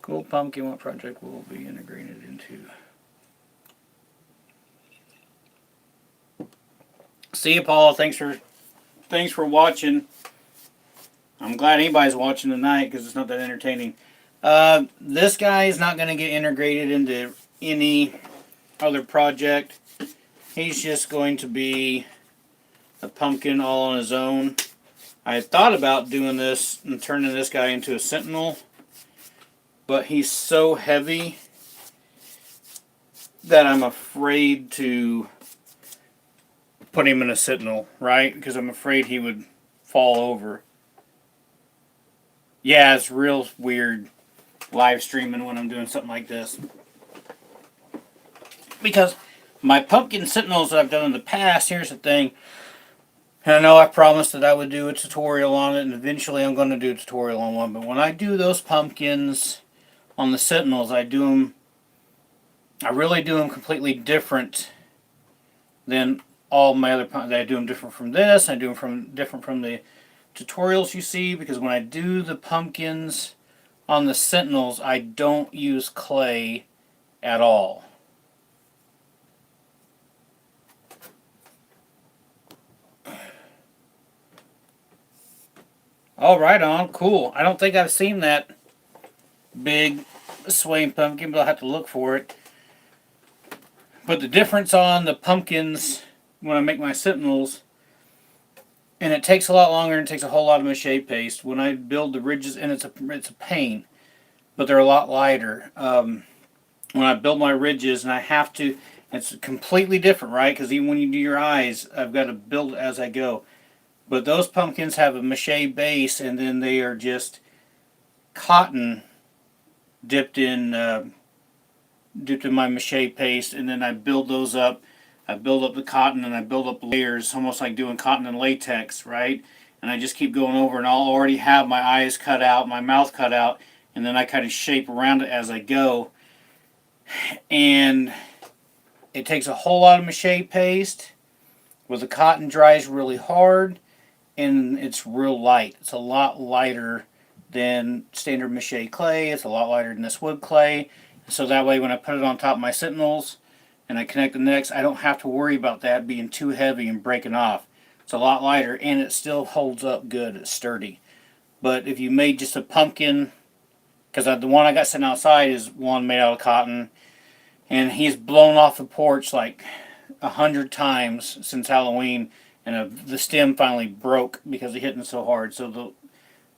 [SPEAKER 1] Cool pumpkin, what project will be integrated into? See you, Paul. Thanks for watching. I'm glad anybody's watching tonight because it's not that entertaining. This guy is not going to get integrated into any other project. He's just going to be a pumpkin all on his own. I had thought about doing this and turning this guy into a sentinel, but he's so heavy that I'm afraid to put him in a sentinel, right? Because I'm afraid he would fall over. Yeah, it's real weird live streaming when I'm doing something like this. Because my pumpkin sentinels that I've done in the past, here's the thing. And I know I promised that I would do a tutorial on it, and eventually I'm going to do a tutorial on one. But when I do those pumpkins on the sentinels, I really do them completely different than all my other pumpkins. I do them different from this. I do them different from the tutorials you see, because when I do the pumpkins on the sentinels, I don't use clay at all. Oh, right on. Cool. I don't think I've seen that big swaying pumpkin, but I'll have to look for it. But the difference on the pumpkins when I make my sentinels and it takes a lot longer and it takes a whole lot of mache paste. When I build the ridges, and it's a pain, but they're a lot lighter. When I build my ridges, and I have to, it's completely different, right? Because even when you do your eyes, I've got to build it as I go. But those pumpkins have a mache base, and then they are just cotton dipped in my mache paste, and then I build those up. I build up the cotton, and I build up layers, almost like doing cotton and latex, right? And I just keep going over, and I'll already have my eyes cut out, my mouth cut out, and then I kind of shape around it as I go. And it takes a whole lot of mache paste, where the cotton dries really hard, and it's real light. It's a lot lighter than standard mache clay. It's a lot lighter than this wood clay. So that way when I put it on top of my sentinels and I connect the necks, I don't have to worry about that being too heavy and breaking off. It's a lot lighter, and it still holds up good. It's sturdy. But if you made just a pumpkin, because the one I got sitting outside is one made out of cotton, and he's blown off the porch like 100 times since Halloween, and the stem finally broke because of hitting so hard. So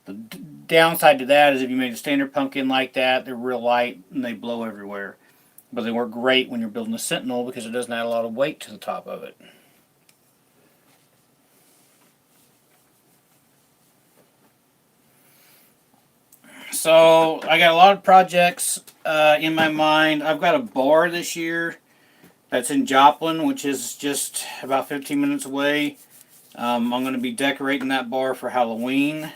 [SPEAKER 1] the downside to that is if you made a standard pumpkin like that, they're real light and they blow everywhere. But they work great when you're building a sentinel because it doesn't add a lot of weight to the top of it. So I got a lot of projects in my mind. I've got a bar this year that's in Joplin, which is just about 15 minutes away. I'm going to be decorating that bar for Halloween.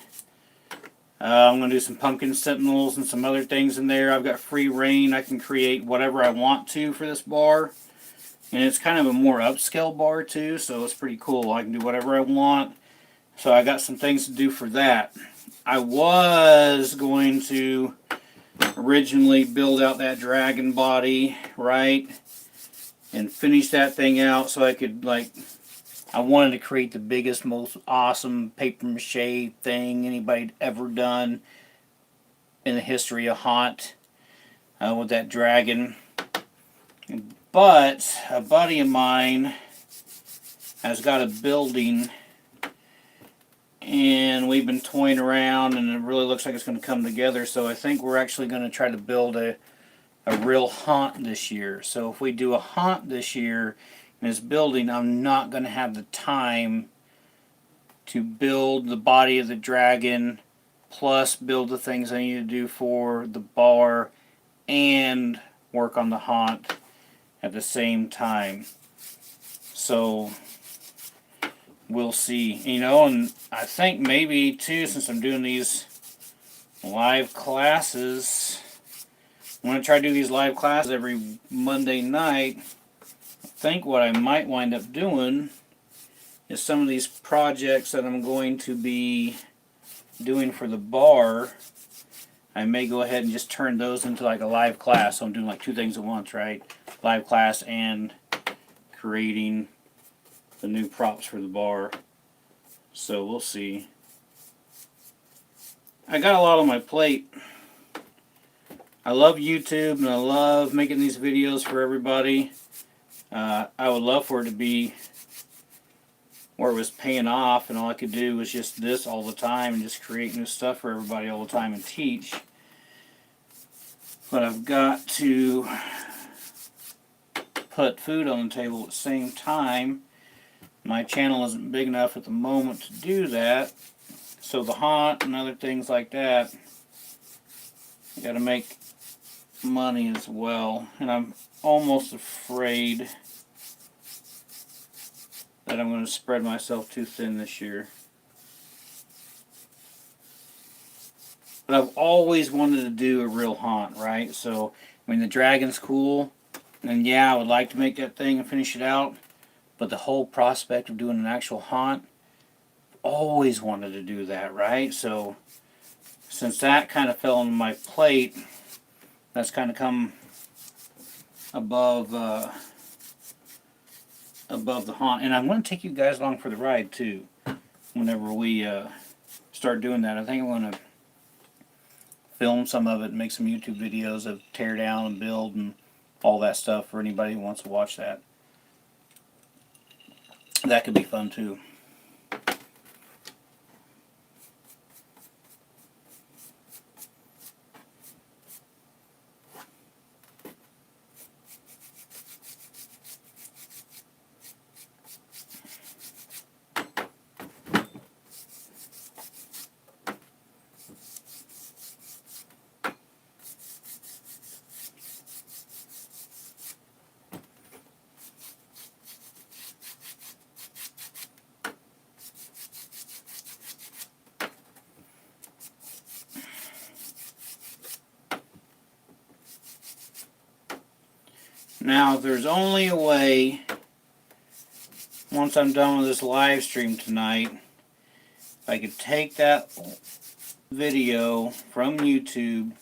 [SPEAKER 1] I'm going to do some pumpkin sentinels and some other things in there. I've got free reign. I can create whatever I want to for this bar. And it's kind of a more upscale bar too, so it's pretty cool. I can do whatever I want. So I got some things to do for that. I was going to originally build out that dragon body, right? And finish that thing out so I could, like, I wanted to create the biggest, most awesome paper mache thing anybody'd ever done in the history of haunt with that dragon. But a buddy of mine has got a building, and we've been toying around, and it really looks like it's going to come together. So I think we're actually going to try to build a real haunt this year. So if we do a haunt this year in this building, I'm not going to have the time to build the body of the dragon, plus build the things I need to do for the bar, and work on the haunt at the same time. So we'll see, you know. And I think maybe too, since I'm doing these live classes, I'm going to try to do these live classes every Monday night. I think what I might wind up doing is some of these projects that I'm going to be doing for the bar, I may go ahead and just turn those into like a live class. So I'm doing like two things at once, right? Live class and creating the new props for the bar. So we'll see. I got a lot on my plate. I love YouTube and I love making these videos for everybody. I would love for it to be where it was paying off and all I could do was just this all the time and just create new stuff for everybody all the time and teach. But I've got to put food on the table at the same time. My channel isn't big enough at the moment to do that. So the haunt and other things like that, I got to make money as well. And I'm almost afraid that I'm going to spread myself too thin this year. But I've always wanted to do a real haunt, right? So, I mean, the dragon's cool. And yeah, I would like to make that thing and finish it out. But the whole prospect of doing an actual haunt, always wanted to do that, right? So, since that kind of fell on my plate, that's kind of come above the haunt. And I'm going to take you guys along for the ride, too, whenever we start doing that. I think I'm going to film some of it and make some YouTube videos of tear down and build and all that stuff for anybody who wants to watch that. That could be fun too. Now, if there's only a way, once I'm done with this live stream tonight, if I could take that video from YouTube,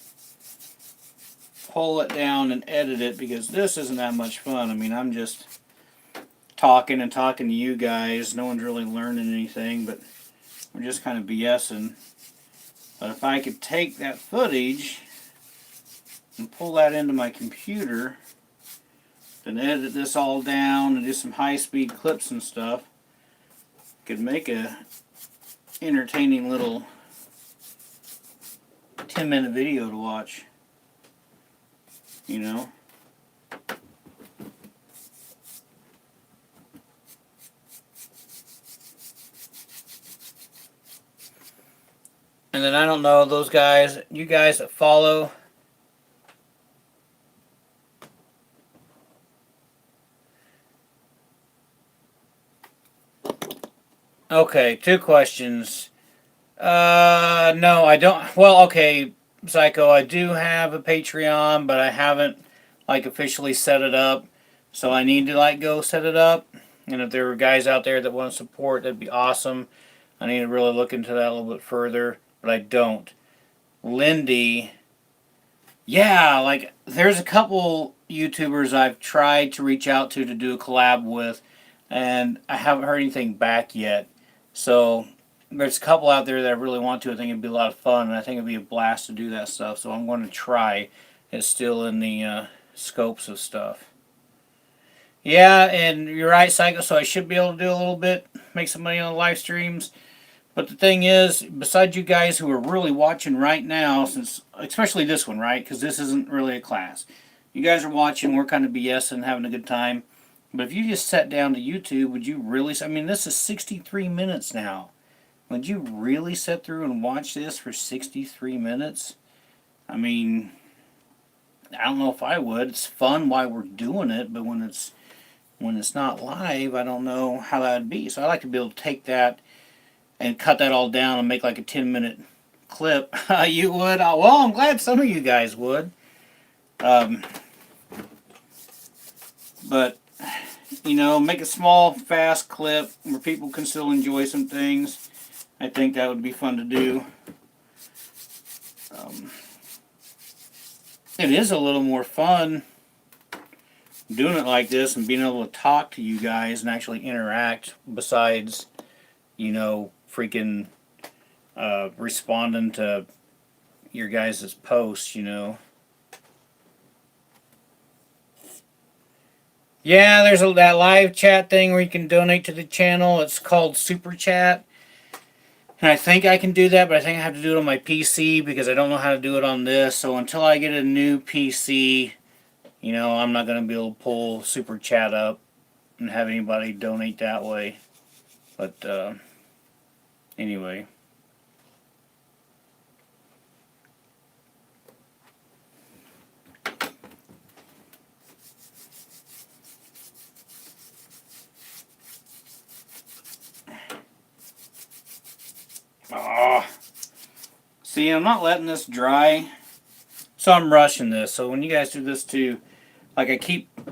[SPEAKER 1] pull it down and edit it, because this isn't that much fun. I mean, I'm just talking and talking to you guys. No one's really learning anything, but we're just kind of BSing. But if I could take that footage and pull that into my computer, then edit this all down and do some high-speed clips and stuff, could make a entertaining little 10-minute video to watch, you know. And then I don't know, those guys, you guys that follow, okay, 2 questions. No, I don't. Well, okay, Psycho, I do have a Patreon, but I haven't, like, officially set it up. So I need to, like, go set it up. And if there are guys out there that want to support, that'd be awesome. I need to really look into that a little bit further, but I don't. Lindy, yeah, like, there's a couple YouTubers I've tried to reach out to do a collab with, and I haven't heard anything back yet. So there's a couple out there that I really want to. I think it'd be a lot of fun, and I think it'd be a blast to do that stuff. So I'm going to try. It's still in the scopes of stuff. Yeah, and you're right, Psycho. So I should be able to do a little bit, make some money on the live streams. But the thing is, besides you guys who are really watching right now, since especially this one, right? Because this isn't really a class. You guys are watching. We're kind of BSing, having a good time. But if you just sat down to YouTube, would you really? I mean, this is 63 minutes now. Would you really sit through and watch this for 63 minutes? I mean, I don't know if I would. It's fun while we're doing it, but when it's not live, I don't know how that would be. So I like to be able to take that and cut that all down and make like a 10-minute clip. You would? Well, I'm glad some of you guys would. But, you know, make a small, fast clip where people can still enjoy some things. I think that would be fun to do. It is a little more fun doing it like this and being able to talk to you guys and actually interact besides, you know, freaking responding to your guys' posts, you know. Yeah, there's that live chat thing where you can donate to the channel. It's called Super Chat. And I think I can do that, but I think I have to do it on my PC because I don't know how to do it on this. So until I get a new PC, you know, I'm not going to be able to pull Super Chat up and have anybody donate that way. But, anyway. Oh. See, I'm not letting this dry, so I'm rushing this. So when you guys do this too, like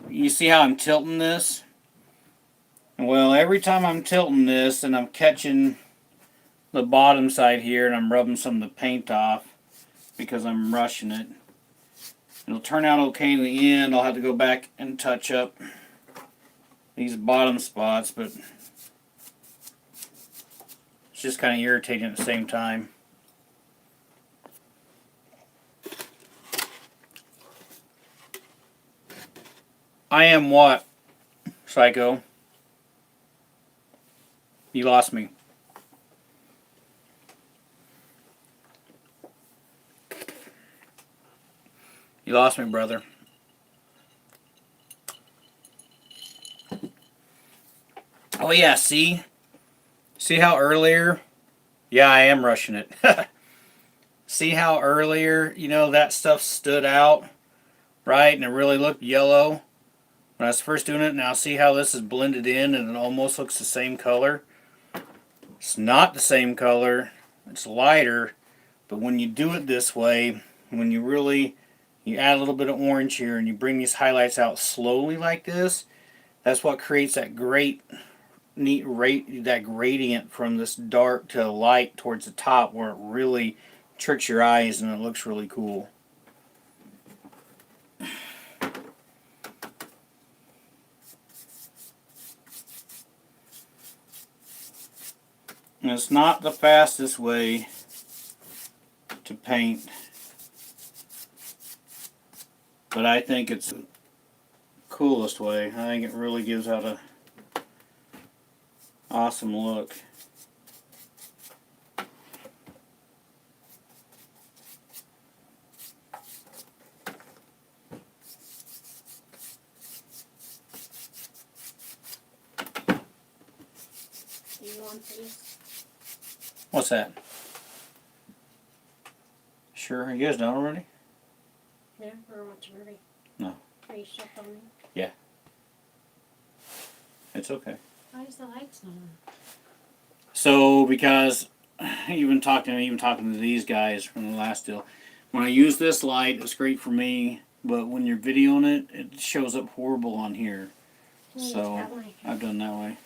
[SPEAKER 1] you see how I'm tilting this? Well, every time I'm tilting this and I'm catching the bottom side here and I'm rubbing some of the paint off because I'm rushing it, it'll turn out okay in the end. I'll have to go back and touch up these bottom spots, but it's just kind of irritating at the same time. I am what, Psycho? You lost me. You lost me, brother. Oh yeah, see? See how earlier? Yeah, I am rushing it. See how earlier, you know, that stuff stood out, right? And it really looked yellow when I was first doing it. Now see how this is blended in and it almost looks the same color? It's not the same color. It's lighter. But when you do it this way, when you really You add a little bit of orange here and you bring these highlights out slowly like this. That's what creates that great neat rate, that gradient from this dark to light towards the top, where it really tricks your eyes and it looks really cool. And it's not the fastest way to paint, but I think it's the coolest way. I think it really gives out a awesome look.
[SPEAKER 3] You want these?
[SPEAKER 1] What's that? Sure, you guys done already?
[SPEAKER 3] Yeah, or watch a movie?
[SPEAKER 1] No.
[SPEAKER 3] Are you shut on me?
[SPEAKER 1] It's okay.
[SPEAKER 3] Why is the lights not on?
[SPEAKER 1] So, because even talking to these guys from the last deal, when I use this light, it's great for me. But when you're videoing it, it shows up horrible on here. So I've done that way.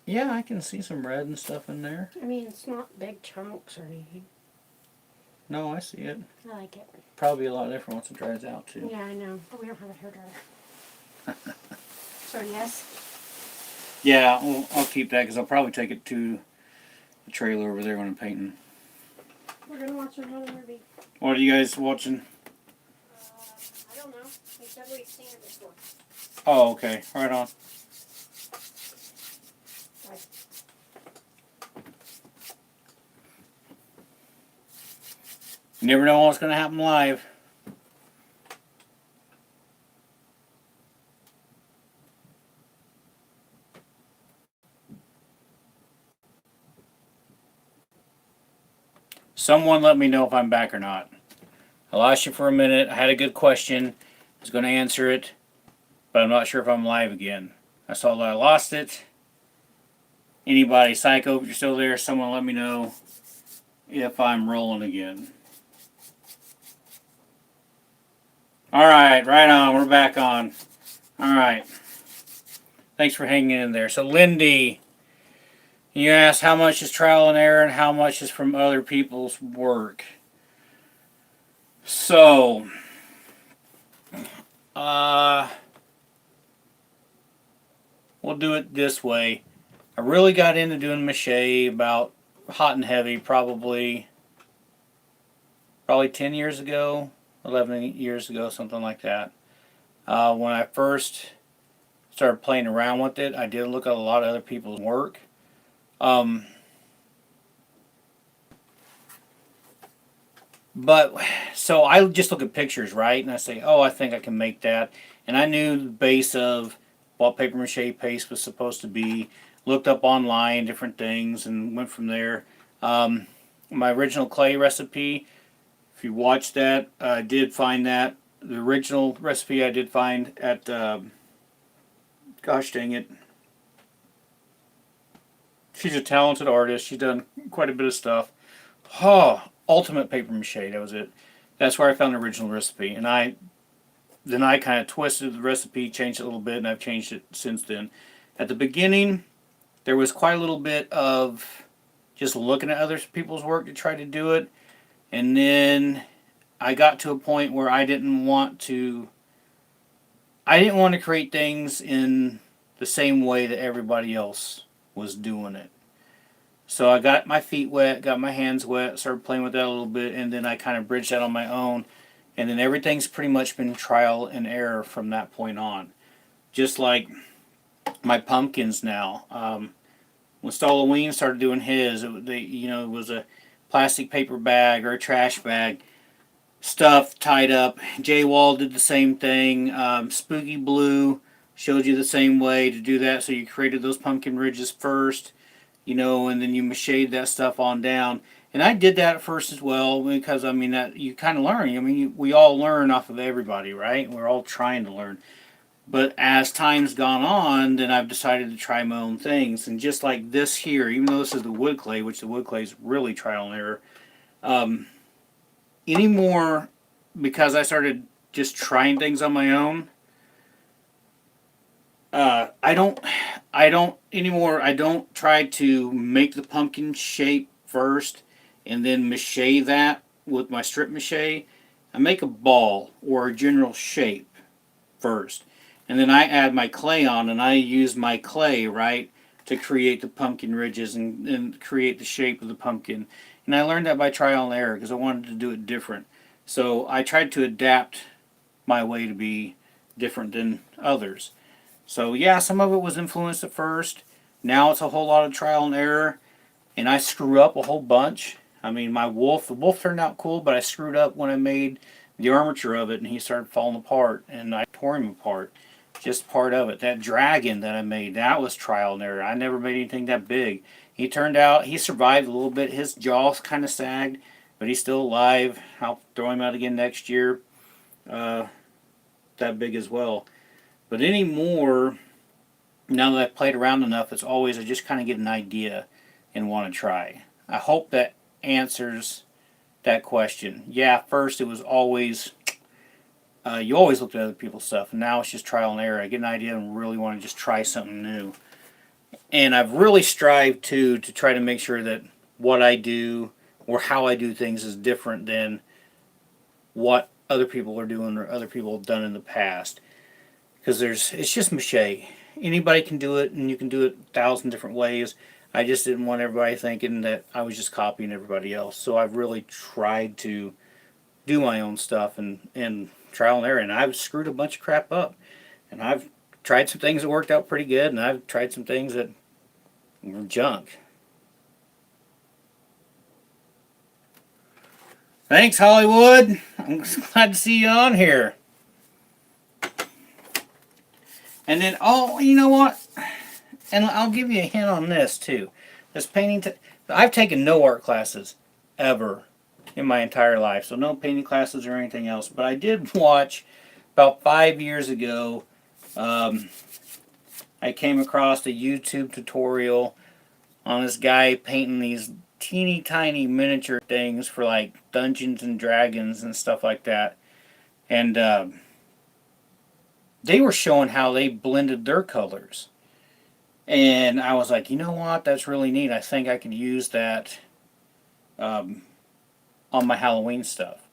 [SPEAKER 1] Yeah, I can see some red and stuff in there.
[SPEAKER 3] I mean, it's not big chunks or anything.
[SPEAKER 1] No, I see it.
[SPEAKER 3] I like it.
[SPEAKER 1] Probably a lot different once it dries out too.
[SPEAKER 3] Yeah, I know. But we don't have a hairdryer. So, yes?
[SPEAKER 1] Yeah, I'll keep that because I'll probably take it to the trailer over there when I'm painting.
[SPEAKER 3] We're going to watch another movie.
[SPEAKER 1] What are you guys watching?
[SPEAKER 3] I don't know. We said we've seen it before.
[SPEAKER 1] Oh, okay. Right on. You never know what's going to happen live. Someone let me know if I'm back or not. I lost you for a minute. I had a good question. I was going to answer it, but I'm not sure if I'm live again. I saw that I lost it. Anybody, Psycho, if you're still there, someone let me know if I'm rolling again. Alright, right on. We're back on. Alright. Thanks for hanging in there. So, Lindy, you asked how much is trial and error and how much is from other people's work. So, we'll do it this way. I really got into doing Mache about hot and heavy probably 10 years ago, 11 years ago, something like that. When I first started playing around with it, I did look at a lot of other people's work. But, so I just look at pictures, right? And I say, oh, I think I can make that. And I knew the base of what paper mache paste was supposed to be. Looked up online, different things, and went from there. My original clay recipe, if you watch that, I did find that. The original recipe I did find at, gosh dang it. She's a talented artist. She's done quite a bit of stuff. Oh, Ultimate Paper Mache, that was it. That's where I found the original recipe. And then I kind of twisted the recipe, changed it a little bit, and I've changed it since then. At the beginning, there was quite a little bit of just looking at other people's work to try to do it. And then I got to a point where I didn't want to create things in the same way that everybody else was doing it. So I got my feet wet, got my hands wet, started playing with that a little bit, and then I kind of bridged that on my own. And then everything's pretty much been trial and error from that point on. Just like my pumpkins now. When Stalloween started doing his, it was a plastic paper bag or a trash bag, stuff tied up. Jay Wall did the same thing. Spooky Blue showed you the same way to do that. So you created those pumpkin ridges first, and then you mached that stuff on down. And I did that at first as well because, that you kind of learn. We all learn off of everybody, right? We're all trying to learn. But as time's gone on, then I've decided to try my own things. And just like this here, even though this is the wood clay, which the wood clay is really trial and error, anymore, because I started just trying things on my own, I don't anymore. I don't try to make the pumpkin shape first and then mache that with my strip mache. I make a ball or a general shape first, and then I add my clay on, and I use my clay, right, to create the pumpkin ridges and create the shape of the pumpkin. And I learned that by trial and error because I wanted to do it different. So I tried to adapt my way to be different than others. So yeah, some of it was influenced at first. Now it's a whole lot of trial and error, and I screw up a whole bunch. I mean, the wolf turned out cool, but I screwed up when I made the armature of it, and he started falling apart, and I tore him apart. Just part of it. That dragon that I made, that was trial and error. I never made anything that big. He turned out, he survived a little bit. His jaws kind of sagged, but he's still alive. I'll throw him out again next year. That big as well. But anymore, now that I've played around enough, it's always I just kind of get an idea and want to try. I hope that answers that question. Yeah, first it was always, you always looked at other people's stuff, and now it's just trial and error. I get an idea and really want to just try something new. And I've really strived to try to make sure that what I do or how I do things is different than what other people are doing or other people have done in the past. Because it's just mache. Anybody can do it, and you can do it 1,000 different ways. I just didn't want everybody thinking that I was just copying everybody else. So I've really tried to do my own stuff and trial and error. And I've screwed a bunch of crap up. And I've tried some things that worked out pretty good, and I've tried some things that were junk. Thanks, Hollywood. I'm glad to see you on here. And then, oh, you know what? And I'll give you a hint on this, too. This painting, I've taken no art classes ever in my entire life. So no painting classes or anything else. But I did watch, about 5 years ago, I came across a YouTube tutorial on this guy painting these teeny tiny miniature things for like Dungeons and Dragons and stuff like that. And they were showing how they blended their colors. And I was like, you know what? That's really neat. I think I could use that on my Halloween stuff.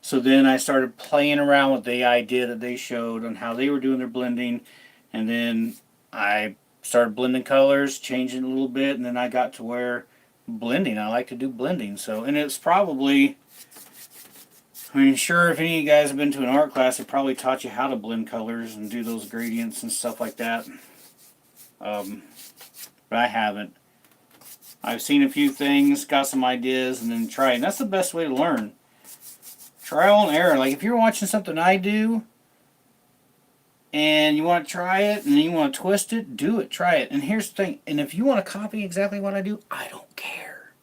[SPEAKER 1] So then I started playing around with the idea that they showed on how they were doing their blending. And then I started blending colors, changing a little bit. And then I got to where blending, I like to do blending. So, and it's probably, I mean, sure, if any of you guys have been to an art class, they probably taught you how to blend colors and do those gradients and stuff like that. But I haven't. I've seen a few things, got some ideas, and then try. And that's the best way to learn. Trial and error. Like if you're watching something I do, and you want to try it, and then you want to twist it, do it, try it. And here's the thing. And if you want to copy exactly what I do, I don't care.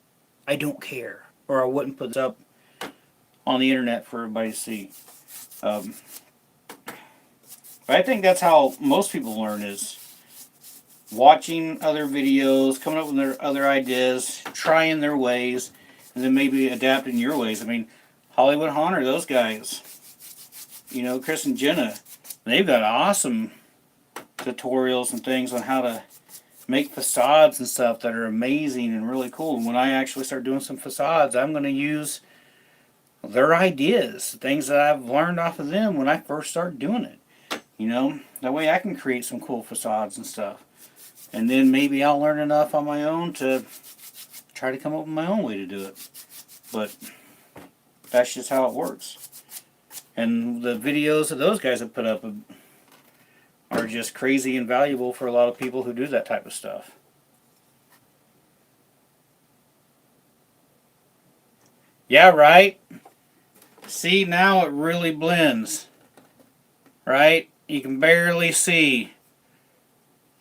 [SPEAKER 1] I don't care. Or I wouldn't put this up on the internet for everybody to see. But I think that's how most people learn, is watching other videos, coming up with their other ideas, trying their ways, and then maybe adapting your ways. I mean, Hollywood Haunter, those guys, you know, Chris and Jenna, they've got awesome tutorials and things on how to make facades and stuff that are amazing and really cool. And when I actually start doing some facades, I'm going to use their ideas, things that I've learned off of them when I first started doing it. You know, that way I can create some cool facades and stuff. And then maybe I'll learn enough on my own to try to come up with my own way to do it. But that's just how it works. And the videos that those guys have put up are just crazy and valuable for a lot of people who do that type of stuff. Yeah, right? See, now it really blends. Right? You can barely see.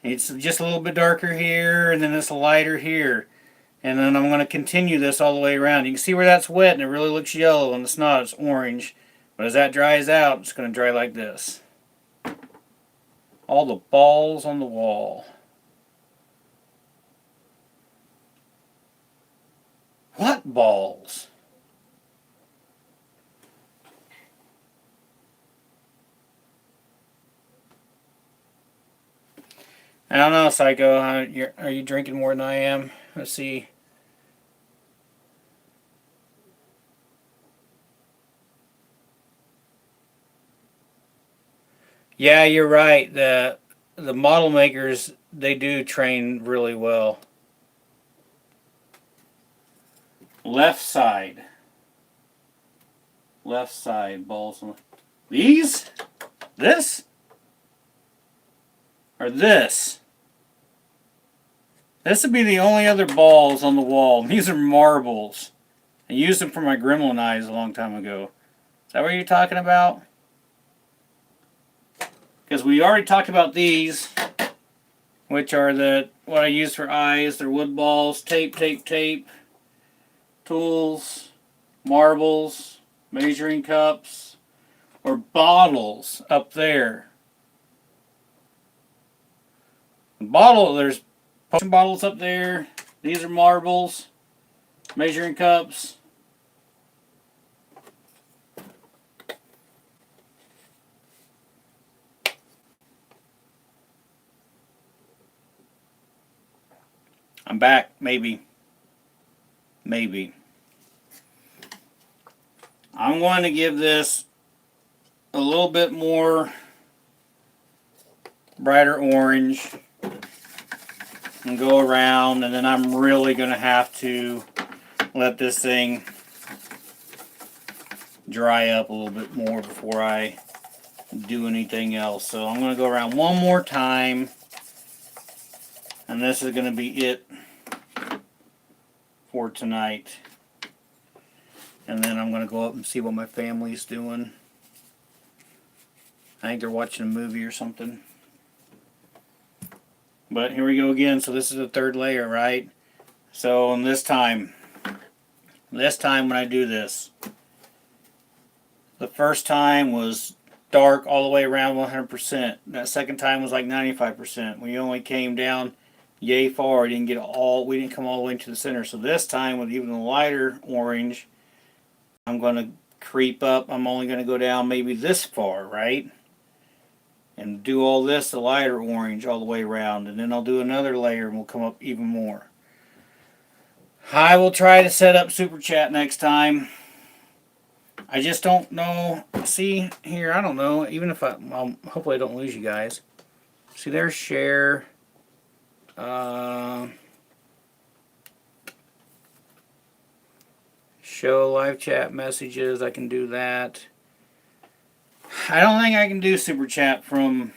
[SPEAKER 1] It's just a little bit darker here, and then it's lighter here. And then I'm going to continue this all the way around. You can see where that's wet, and it really looks yellow, and it's not. It's orange. But as that dries out, it's going to dry like this. All the balls on the wall. What balls? I don't know, Psycho. Are you drinking more than I am? Let's see. Yeah, you're right. The model makers, they do train really well. Left side. Left side balls. These? This? Or this? This would be the only other balls on the wall. These are marbles. I used them for my gremlin eyes a long time ago. Is that what you're talking about? Because we already talked about these, which are what I use for eyes. They're wood balls, tape, tools, marbles, measuring cups, or bottles up there. There's potion bottles up there. These are marbles, measuring cups. I'm back, maybe. Maybe. I'm going to give this a little bit more brighter orange and go around, and then I'm really going to have to let this thing dry up a little bit more before I do anything else. So I'm going to go around one more time, and this is going to be it for tonight. And then I'm going to go up and see what my family's doing. I think they're watching a movie or something. But here we go again. So this is the third layer, right? So this time when I do this, the first time was dark all the way around 100%. That second time was like 95%. We only came down yay far. We didn't come all the way to the center. So this time with even the lighter orange, I'm going to creep up. I'm only going to go down maybe this far, right? And do all this, the lighter orange, all the way around. And then I'll do another layer and we'll come up even more. I will try to set up Super Chat next time. I just don't know. See, here, I don't know. Even if hopefully I don't lose you guys. See, there's share. Show live chat messages. I can do that. I don't think I can do Super Chat from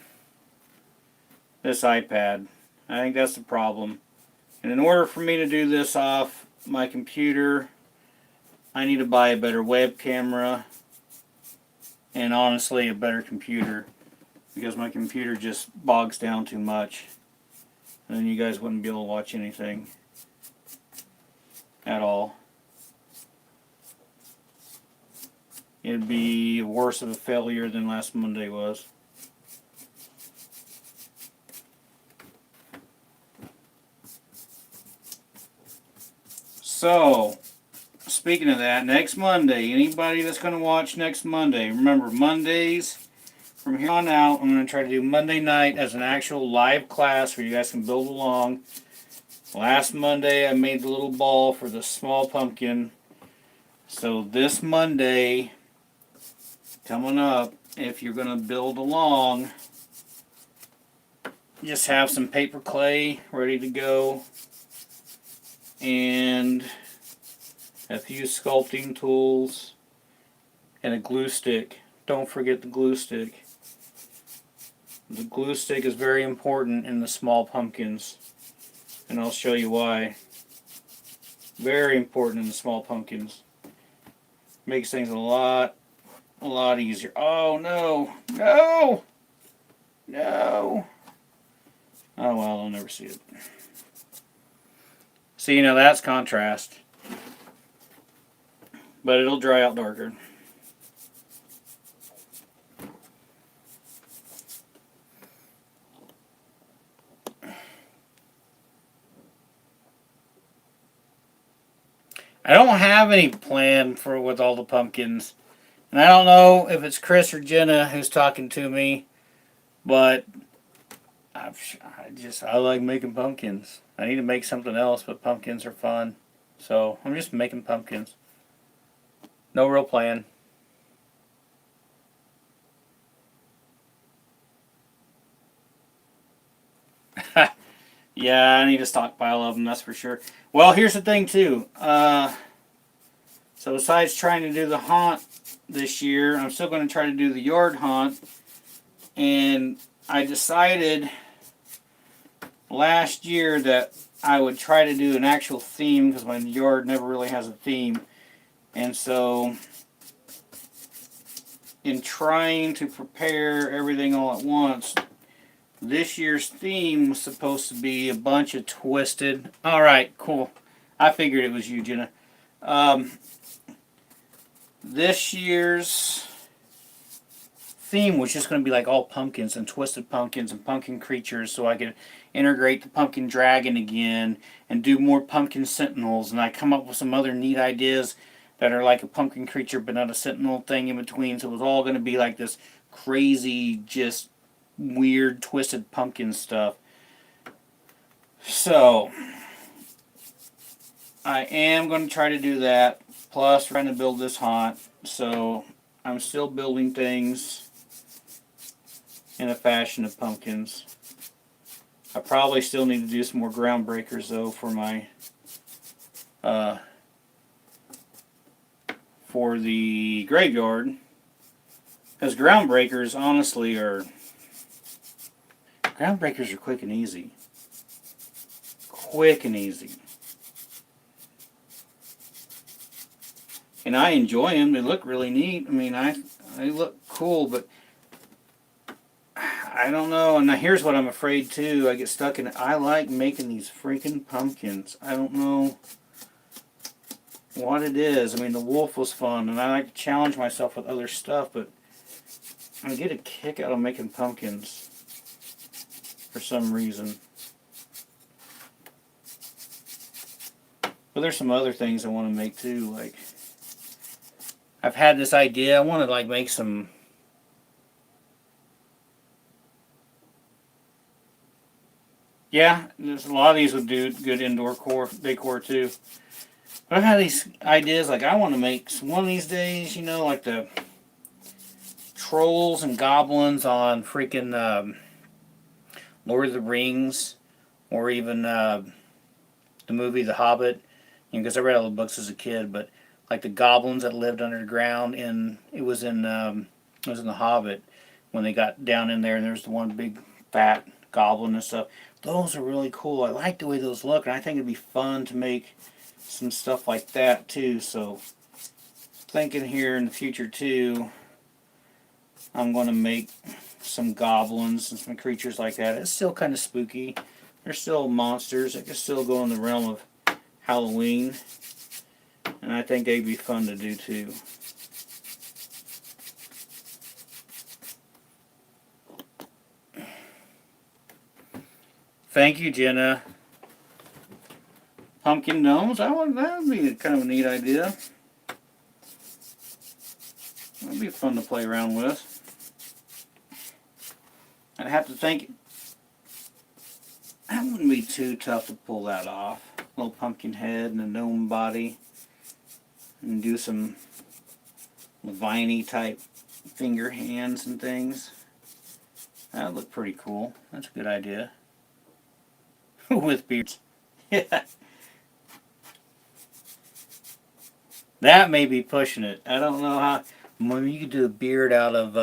[SPEAKER 1] this iPad. I think that's the problem. And in order for me to do this off my computer, I need to buy a better web camera and honestly a better computer, because my computer just bogs down too much. And then you guys wouldn't be able to watch anything at all. It'd be worse of a failure than last Monday was. So, speaking of that, next Monday, anybody that's going to watch next Monday, remember Mondays, from here on out, I'm going to try to do Monday night as an actual live class where you guys can build along. Last Monday, I made the little ball for the small pumpkin. So this Monday, coming up, if you're going to build along, just have some paper clay ready to go and a few sculpting tools and a glue stick. Don't forget the glue stick. The glue stick is very important in the small pumpkins, and I'll show you why. Very important in the small pumpkins. Makes things a lot easier. Oh no, no, no. Oh well, I'll never see it. See, now that's contrast, but it'll dry out darker. I don't have any plan for with all the pumpkins. And I don't know if it's Chris or Jenna who's talking to me, but I like making pumpkins. I need to make something else, but pumpkins are fun. So I'm just making pumpkins. No real plan. Yeah, I need a stockpile of them, that's for sure. Well, here's the thing, too. So besides trying to do the haunt this year, I'm still going to try to do the yard haunt. And I decided last year that I would try to do an actual theme because my yard never really has a theme. And so, in trying to prepare everything all at once, this year's theme was supposed to be a bunch of twisted. Alright, cool. I figured it was you, Jenna. This year's theme was just going to be like all pumpkins and twisted pumpkins and pumpkin creatures, so I could integrate the pumpkin dragon again and do more pumpkin sentinels. And I come up with some other neat ideas that are like a pumpkin creature but not a sentinel thing in between. So it was all going to be like this crazy, just weird, twisted pumpkin stuff. So I am going to try to do that. Plus, trying to build this haunt. So I'm still building things in a fashion of pumpkins. I probably still need to do some more ground breakers though for my for the graveyard, because ground breakers honestly are quick and easy. Quick and easy. And I enjoy them. They look really neat. I mean, they look cool, but I don't know. And now here's what I'm afraid too. I get stuck in it. I like making these freaking pumpkins. I don't know what it is. I mean, the wolf was fun, and I like to challenge myself with other stuff, but I get a kick out of making pumpkins for some reason. But there's some other things I want to make too. Like, I've had this idea. I want to like make some. Yeah, there's a lot of these would do good indoor decor too. But I've had these ideas, like I want to make one of these days, like the trolls and goblins on freaking Lord of the Rings, or even the movie The Hobbit. Because I read all the books as a kid, but like the goblins that lived underground it was in The Hobbit when they got down in there, and there's the one big fat goblin and stuff. Those are really cool. I like the way those look, and I think it'd be fun to make some stuff like that too. So thinking here in the future too, I'm going to make some goblins and some creatures like that. It's still kind of spooky. They're still monsters. They can still go in the realm of Halloween, and I think they'd be fun to do too. Thank you, Jenna. Pumpkin domes? That would be kind of a neat idea. That'd be fun to play around with. I'd have to think. That wouldn't be too tough to pull that off. A little pumpkin head and a gnome body. And do some viney type finger hands and things. That would look pretty cool. That's a good idea. With beards. Yeah. That may be pushing it. I don't know how. Maybe you could do a beard out of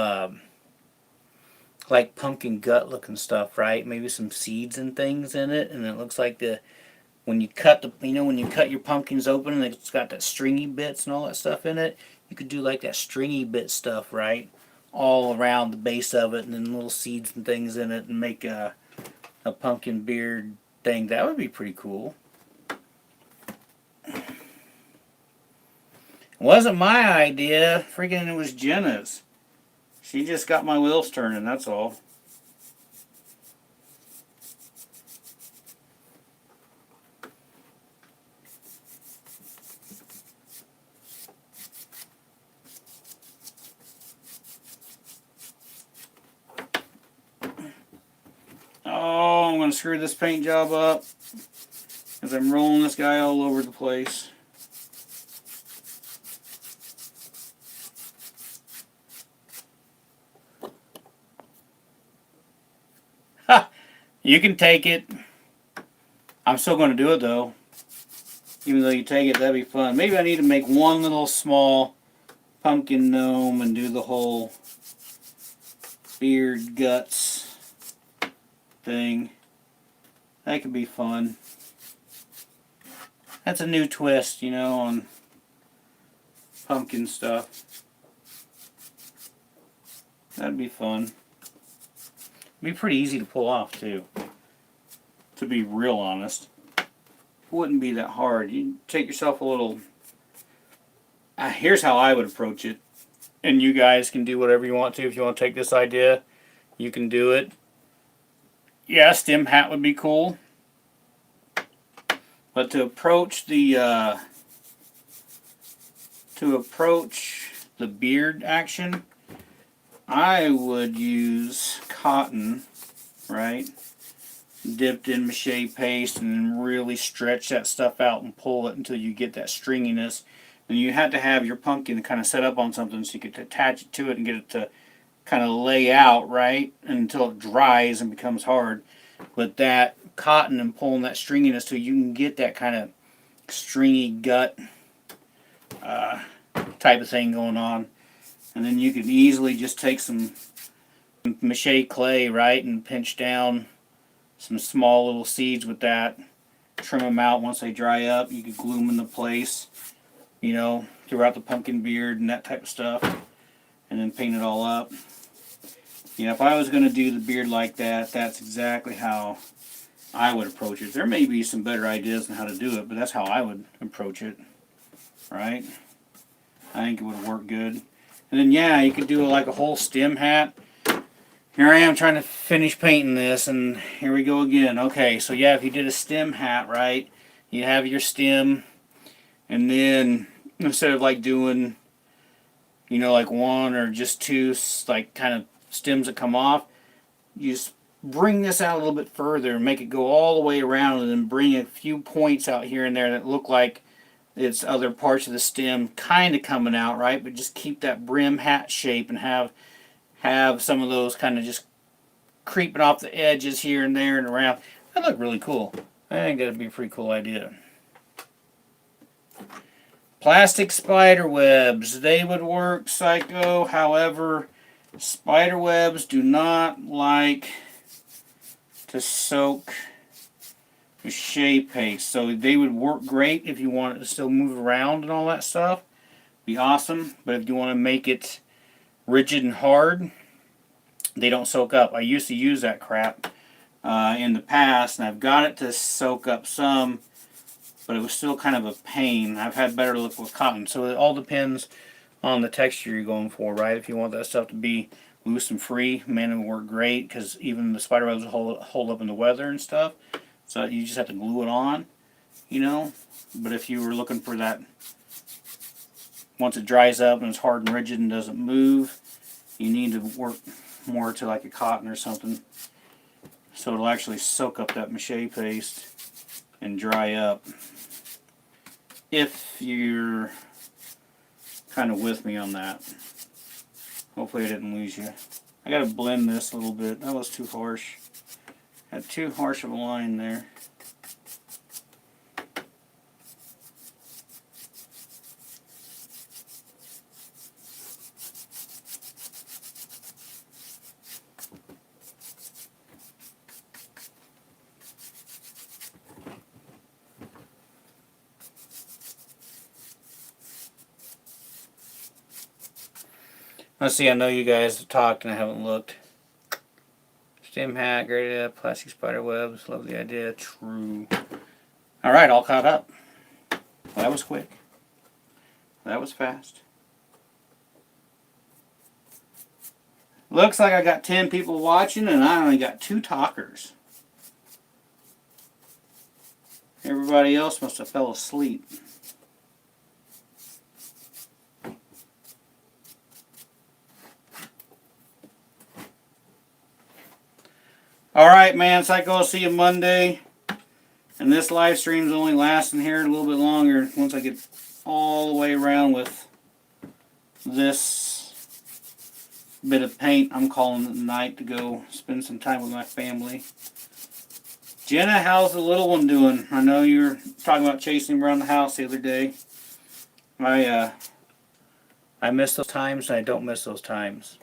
[SPEAKER 1] like pumpkin gut looking stuff, right? Maybe some seeds and things in it, and it looks like when you cut when you cut your pumpkins open, and it's got that stringy bits and all that stuff in it. You could do like that stringy bit stuff, right? All around the base of it, and then little seeds and things in it, and make a pumpkin beard thing. That would be pretty cool. It wasn't my idea. Freaking it was Jenna's. She just got my wheels turning, that's all. to screw this paint job up as I'm rolling this guy all over the place. Ha! You can take it. I'm still going to do it though. Even though you take it, that'd be fun. Maybe I need to make one little small pumpkin gnome and do the whole beard guts thing. That could be fun. That's a new twist, you know, on pumpkin stuff. That'd be fun. It'd be pretty easy to pull off too. To be real honest. It wouldn't be that hard. You take yourself a little... here's how I would approach it. And you guys can do whatever you want to. If you want to take this idea, you can do it. Yeah, a stem hat would be cool. But to approach the beard action, I would use cotton, right? Dipped in mache paste and then really stretch that stuff out and pull it until you get that stringiness. And you have to have your pumpkin kind of set up on something so you could attach it to it and get it to kind of lay out, right? Until it dries and becomes hard. With that cotton and pulling that stringiness to it, you can get that kind of stringy gut type of thing going on. And then you could easily just take some mache clay, right, and pinch down some small little seeds with that. Trim them out once they dry up. You could glue them into place, you know, throughout the pumpkin beard and that type of stuff. And then paint it all up. Yeah, if I was going to do the beard like that, that's exactly how I would approach it. There may be some better ideas on how to do it, but that's how I would approach it. Right? I think it would work good. And then, yeah, you could do like a whole stem hat. Here I am trying to finish painting this, and here we go again. Okay, so yeah, if you did a stem hat, right, you have your stem, and then instead of like doing, you know, like one or just two, like kind of stems that come off, you just bring this out a little bit further and make it go all the way around, and then bring a few points out here and there that look like it's other parts of the stem kind of coming out, right? But just keep that brim hat shape and have some of those kind of just creeping off the edges here and there and around. That look really cool. I think that'd be a pretty cool idea. Plastic spider webs. They would work, Psycho. However, spider webs do not like to soak mache paste. So they would work great if you want it to still move around and all that stuff. Be awesome. But if you want to make it rigid and hard, they don't soak up. I used to use that crap in the past, and I've got it to soak up some, but it was still kind of a pain. I've had better luck with cotton. So it all depends on the texture you're going for, right? If you want that stuff to be loose and free, man, it would work great, because even the spider webs will hold up in the weather and stuff. So you just have to glue it on, you know. But if you were looking for that, once it dries up and it's hard and rigid and doesn't move, you need to work more to like a cotton or something, so it'll actually soak up that mache paste and dry up. If you're kind of with me on that. Hopefully I didn't lose you. I gotta blend this a little bit. That was too harsh. Had too harsh of a line there. Let's see, I know you guys have talked and I haven't looked. Stem hat, great idea. Plastic spider webs, love the idea. True. Alright, all caught up. Well, that was quick. That was fast. Looks like I got 10 people watching and I only got 2 talkers. Everybody else must have fell asleep. Alright, man, Psycho, I'll see you Monday. And this live stream's only lasting here a little bit longer once I get all the way around with this bit of paint. I'm calling it night to go spend some time with my family. Jenna, how's the little one doing? I know you were talking about chasing him around the house the other day. I miss those times, and I don't miss those times.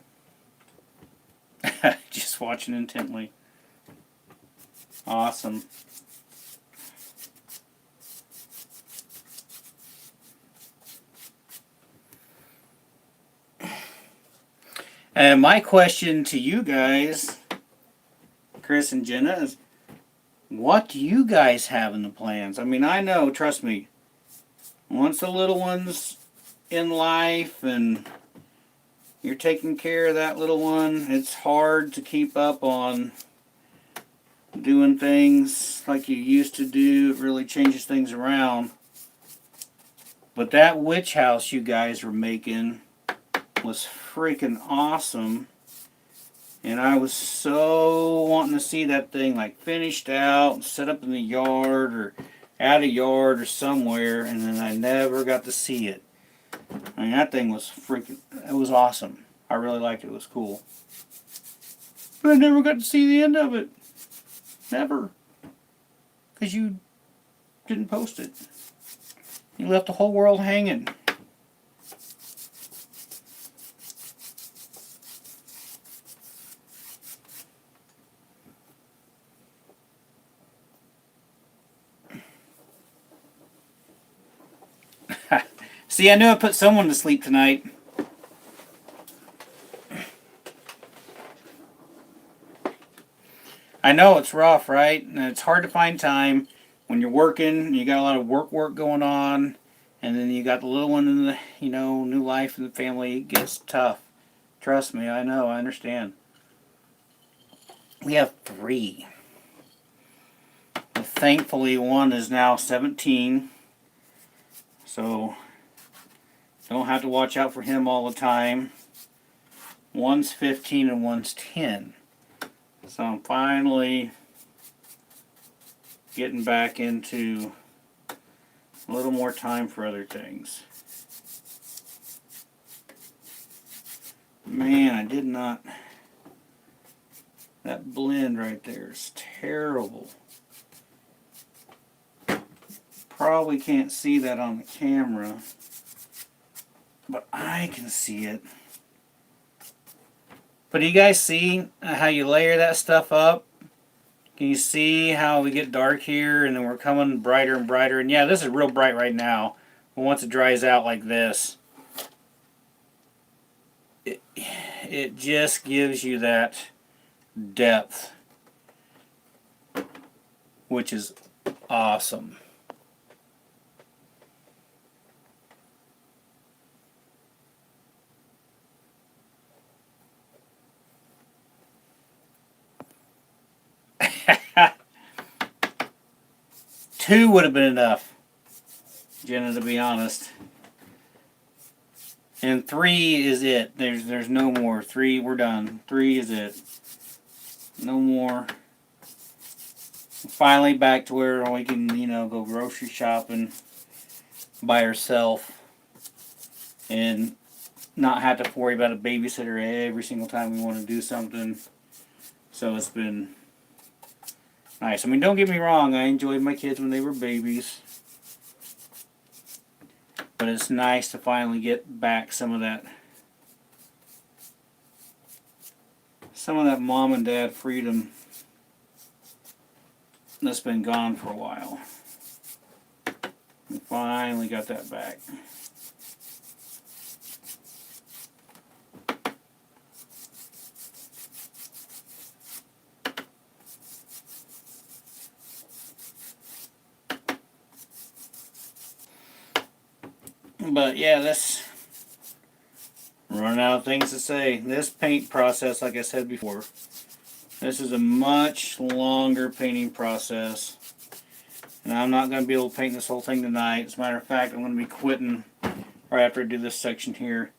[SPEAKER 1] Just watching intently. Awesome. And my question to you guys, Chris and Jenna, is what do you guys have in the plans? I mean, I know, trust me, once the little one's in life and you're taking care of that little one, it's hard to keep up on doing things like you used to do. It really changes things around. But that witch house you guys were making was freaking awesome. And I was so wanting to see that thing like finished out, set up in the yard or at a yard or somewhere, and then I never got to see it. I mean, that thing was freaking, it was awesome. I really liked it. It was cool. But I never got to see the end of it. Never. Because you didn't post it. You left the whole world hanging. See, I knew I put someone to sleep tonight. I know it's rough, right? And it's hard to find time when you're working. You got a lot of work going on, and then you got the little one in the, new life in the family. It gets tough. Trust me, I know, I understand. We have 3. Thankfully, one is now 17, so don't have to watch out for him all the time. One's 15 and one's 10. So I'm finally getting back into a little more time for other things. Man, I did not... That blend right there is terrible. Probably can't see that on the camera, but I can see it. But do you guys see how you layer that stuff up? Can you see how we get dark here and then we're coming brighter and brighter? And yeah, this is real bright right now. But once it dries out like this, it just gives you that depth, which is awesome. Two would have been enough, Jenna, to be honest. And 3 is it. There's no more. 3, we're done. 3 is it. No more. Finally back to where we can, go grocery shopping by ourselves and not have to worry about a babysitter every single time we want to do something. So it's been nice. I mean, don't get me wrong, I enjoyed my kids when they were babies. But it's nice to finally get back some of that mom and dad freedom that's been gone for a while. We finally got that back. But yeah, this running out of things to say. This paint process, like I said before, this is a much longer painting process. And I'm not going to be able to paint this whole thing tonight. As a matter of fact, I'm going to be quitting right after I do this section here.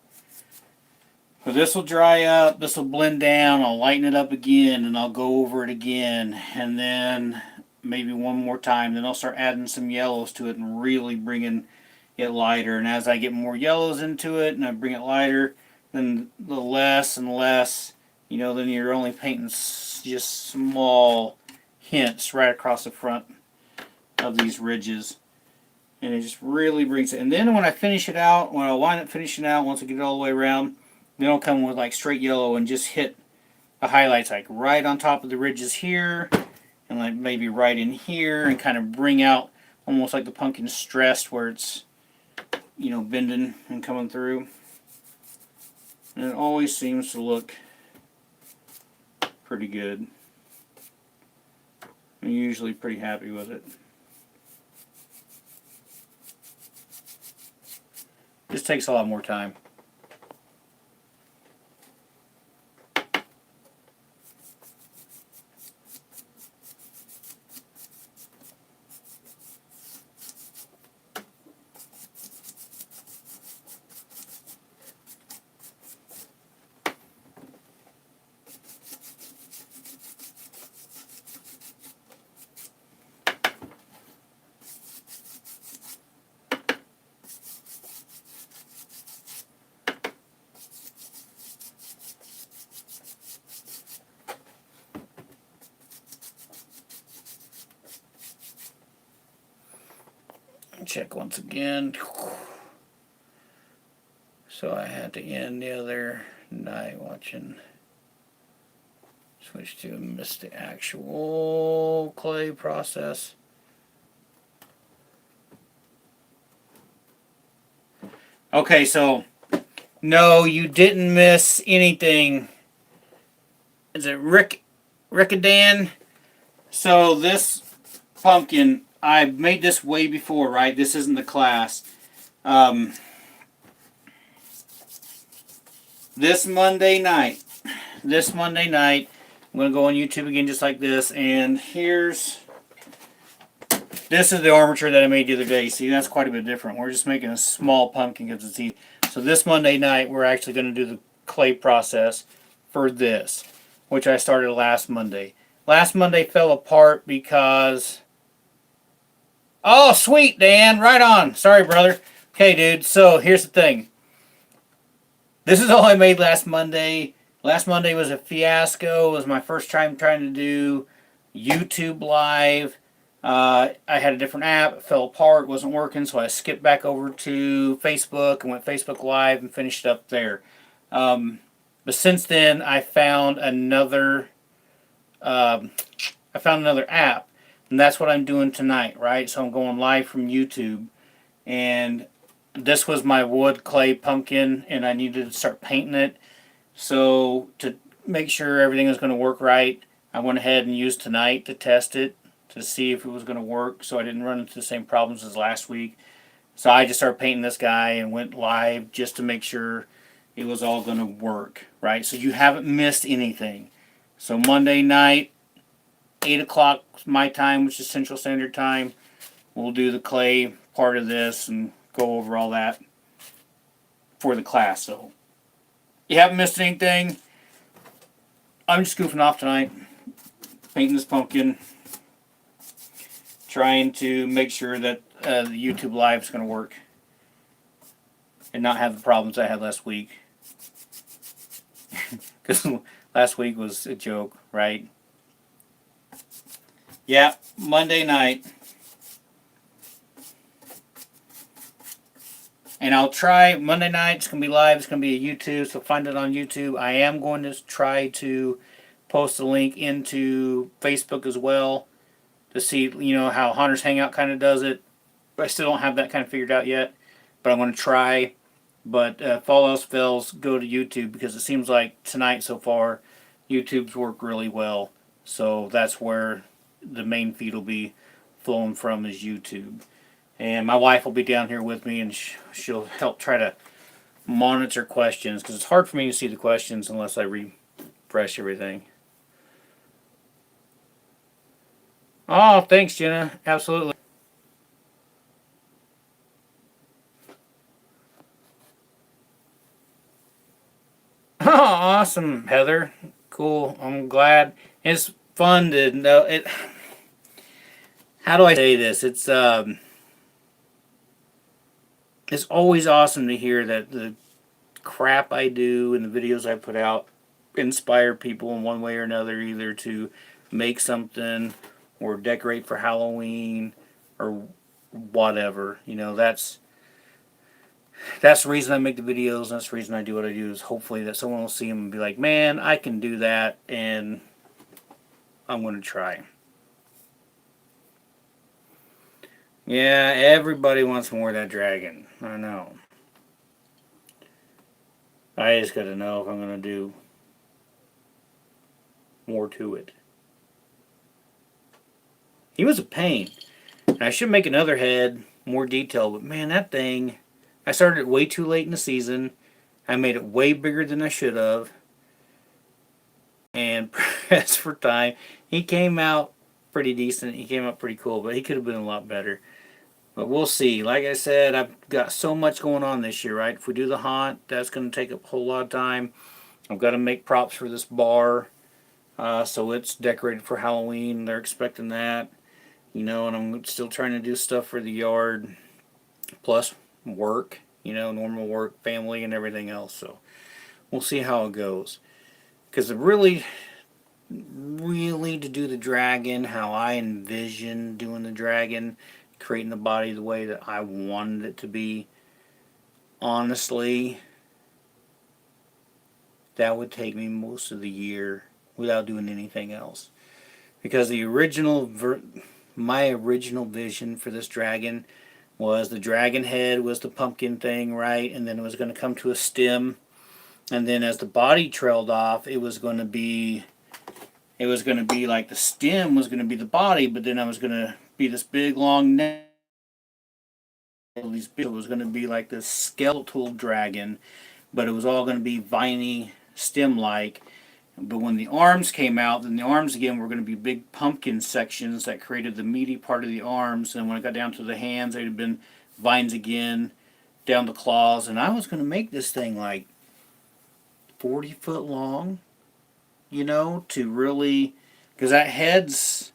[SPEAKER 1] So this will dry up, this will blend down, I'll lighten it up again, and I'll go over it again, and then maybe one more time. Then I'll start adding some yellows to it and really bringing it lighter. And as I get more yellows into it and I bring it lighter, then the less and less, then you're only painting just small hints right across the front of these ridges. And it just really brings it. And then when I finish it out, when I wind up finishing it out, once I get it all the way around, then I'll come with like straight yellow and just hit the highlights like right on top of the ridges here, and like maybe right in here, and kind of bring out almost like the pumpkin stressed where it's, bending and coming through. And it always seems to look pretty good. I'm usually pretty happy with it. Just takes a lot more time. Check once again. So I had to end the other night watching. Switch to missed the actual clay process. Okay, so no, you didn't miss anything. Is it Rickadan? So this pumpkin, I made this way before, right? This isn't the class. This Monday night, I'm going to go on YouTube again just like this, and this is the armature that I made the other day. See, that's quite a bit different. We're just making a small pumpkin because it's easy. So this Monday night, we're actually going to do the clay process for this, which I started last Monday. Last Monday fell apart because... Oh, sweet, Dan. Right on. Sorry, brother. Okay, dude. So here's the thing. This is all I made last Monday. Last Monday was a fiasco. It was my first time trying to do YouTube Live. I had a different app. It fell apart. It wasn't working, so I skipped back over to Facebook and went Facebook Live and finished up there. But since then, I found another app. And that's what I'm doing tonight, right? So I'm going live from YouTube. And this was my wood clay pumpkin, and I needed to start painting it. So to make sure everything was going to work right, I went ahead and used tonight to test it, to see if it was going to work, so I didn't run into the same problems as last week. So I just started painting this guy and went live just to make sure it was all going to work, right? So you haven't missed anything. So Monday night, 8 o'clock my time, which is Central Standard Time, we'll do the clay part of this and go over all that for the class. So you haven't missed anything. I'm just goofing off tonight, painting this pumpkin, trying to make sure that the YouTube Live is going to work and not have the problems I had last week. Because last week was a joke, right? Yeah, Monday night. And I'll try, Monday night, it's going to be live, it's going to be a YouTube, so find it on YouTube. I am going to try to post a link into Facebook as well to see, how Hunters Hangout kind of does it. I still don't have that kind of figured out yet, but I'm going to try. But if all else fails, go to YouTube, because it seems like tonight so far, YouTube's worked really well. So that's where the main feed will be flowing from, is YouTube. And my wife will be down here with me, and she'll help try to monitor questions, because it's hard for me to see the questions unless I refresh everything. Oh, thanks, Jenna. Absolutely. Oh, awesome, Heather. Cool. I'm glad. It's fun to know it. How do I say this? It's always awesome to hear that the crap I do and the videos I put out inspire people in one way or another, either to make something or decorate for Halloween or whatever. You know, that's the reason I make the videos. That's the reason I do what I do, is hopefully that someone will see them and be like, man, I can do that, and I'm going to try. Yeah, everybody wants more of that dragon. I know. I just got to know if I'm going to do more to it. He was a pain. And I should make another head, more detailed, but man, that thing, I started it way too late in the season. I made it way bigger than I should have. And pressed for time. He came out pretty decent. He came out pretty cool, but he could have been a lot better. But we'll see. Like I said, I've got so much going on this year, right? If we do the haunt, that's going to take up a whole lot of time. I've got to make props for this bar. So it's decorated for Halloween. They're expecting that. You know, and I'm still trying to do stuff for the yard. Plus work. You know, normal work, family, and everything else. So we'll see how it goes. Because really to do the dragon, how I envision doing the dragon, creating the body the way that I wanted it to be, honestly, that would take me most of the year without doing anything else. Because my original vision for this dragon was the dragon head was the pumpkin thing, right? And then it was going to come to a stem. And then as the body trailed off, it was going to be like the stem was going to be the body, but then I was going to be this big long neck. It was going to be like this skeletal dragon, but it was all going to be viney stem like. But when the arms came out, then the arms again were going to be big pumpkin sections that created the meaty part of the arms. And when it got down to the hands, they'd have been vines again, down the claws. And I was going to make this thing like 40 foot long, you know, to really, because that head's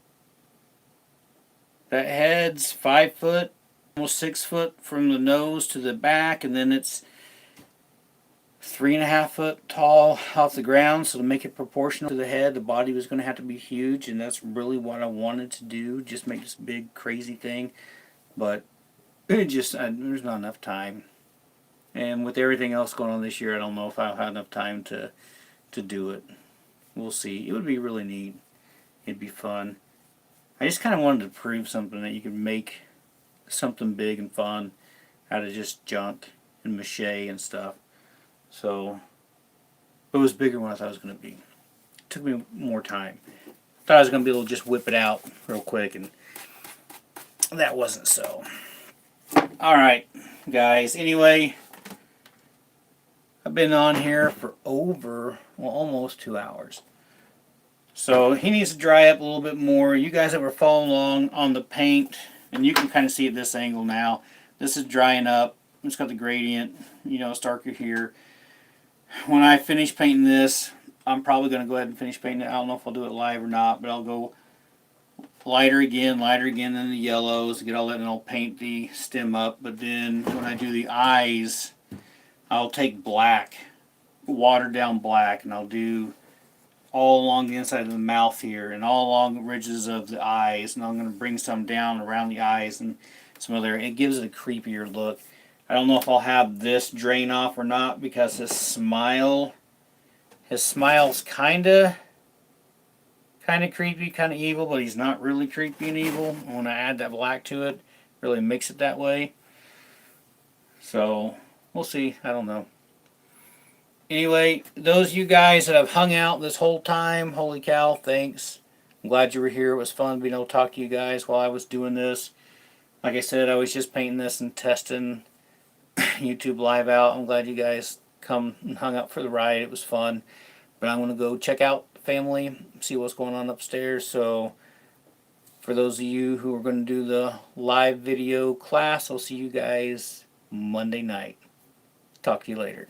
[SPEAKER 1] 5 foot, almost 6 foot from the nose to the back, and then it's 3.5 foot tall off the ground. So to make it proportional to the head, the body was going to have to be huge, and that's really what I wanted to do, just make this big crazy thing. But it just there's not enough time, and with everything else going on this year, I don't know if I'll have enough time to do it. We'll see. It would be really neat. It'd be fun. I just kind of wanted to prove something, that you could make something big and fun out of just junk and mache and stuff. So it was bigger than I thought it was going to be. It took me more time. Thought I was going to be able to just whip it out real quick, and that wasn't so. Alright, guys. Anyway, I've been on here for almost 2 hours. So he needs to dry up a little bit more. You guys that were following along on the paint, and you can kind of see at this angle now, this is drying up. It's got the gradient, you know, it's darker here. When I finish painting this, I'm probably going to go ahead and finish painting it. I don't know if I'll do it live or not, but I'll go lighter again than the yellows, get all that, and I'll paint the stem up. But then when I do the eyes, I'll take black, watered down black, and I'll do all along the inside of the mouth here and all along the ridges of the eyes, and I'm going to bring some down around the eyes and some other. It gives it a creepier look. I don't know if I'll have this drain off or not, because his smile's kind of creepy, kind of evil, but he's not really creepy and evil. When I add that black to it, really makes it that way. So we'll see. I don't know. Anyway, those of you guys that have hung out this whole time, holy cow, thanks. I'm glad you were here. It was fun being able to talk to you guys while I was doing this. Like I said, I was just painting this and testing YouTube Live out. I'm glad you guys come and hung out for the ride. It was fun. But I'm going to go check out the family, see what's going on upstairs. So for those of you who are going to do the live video class, I'll see you guys Monday night. Talk to you later.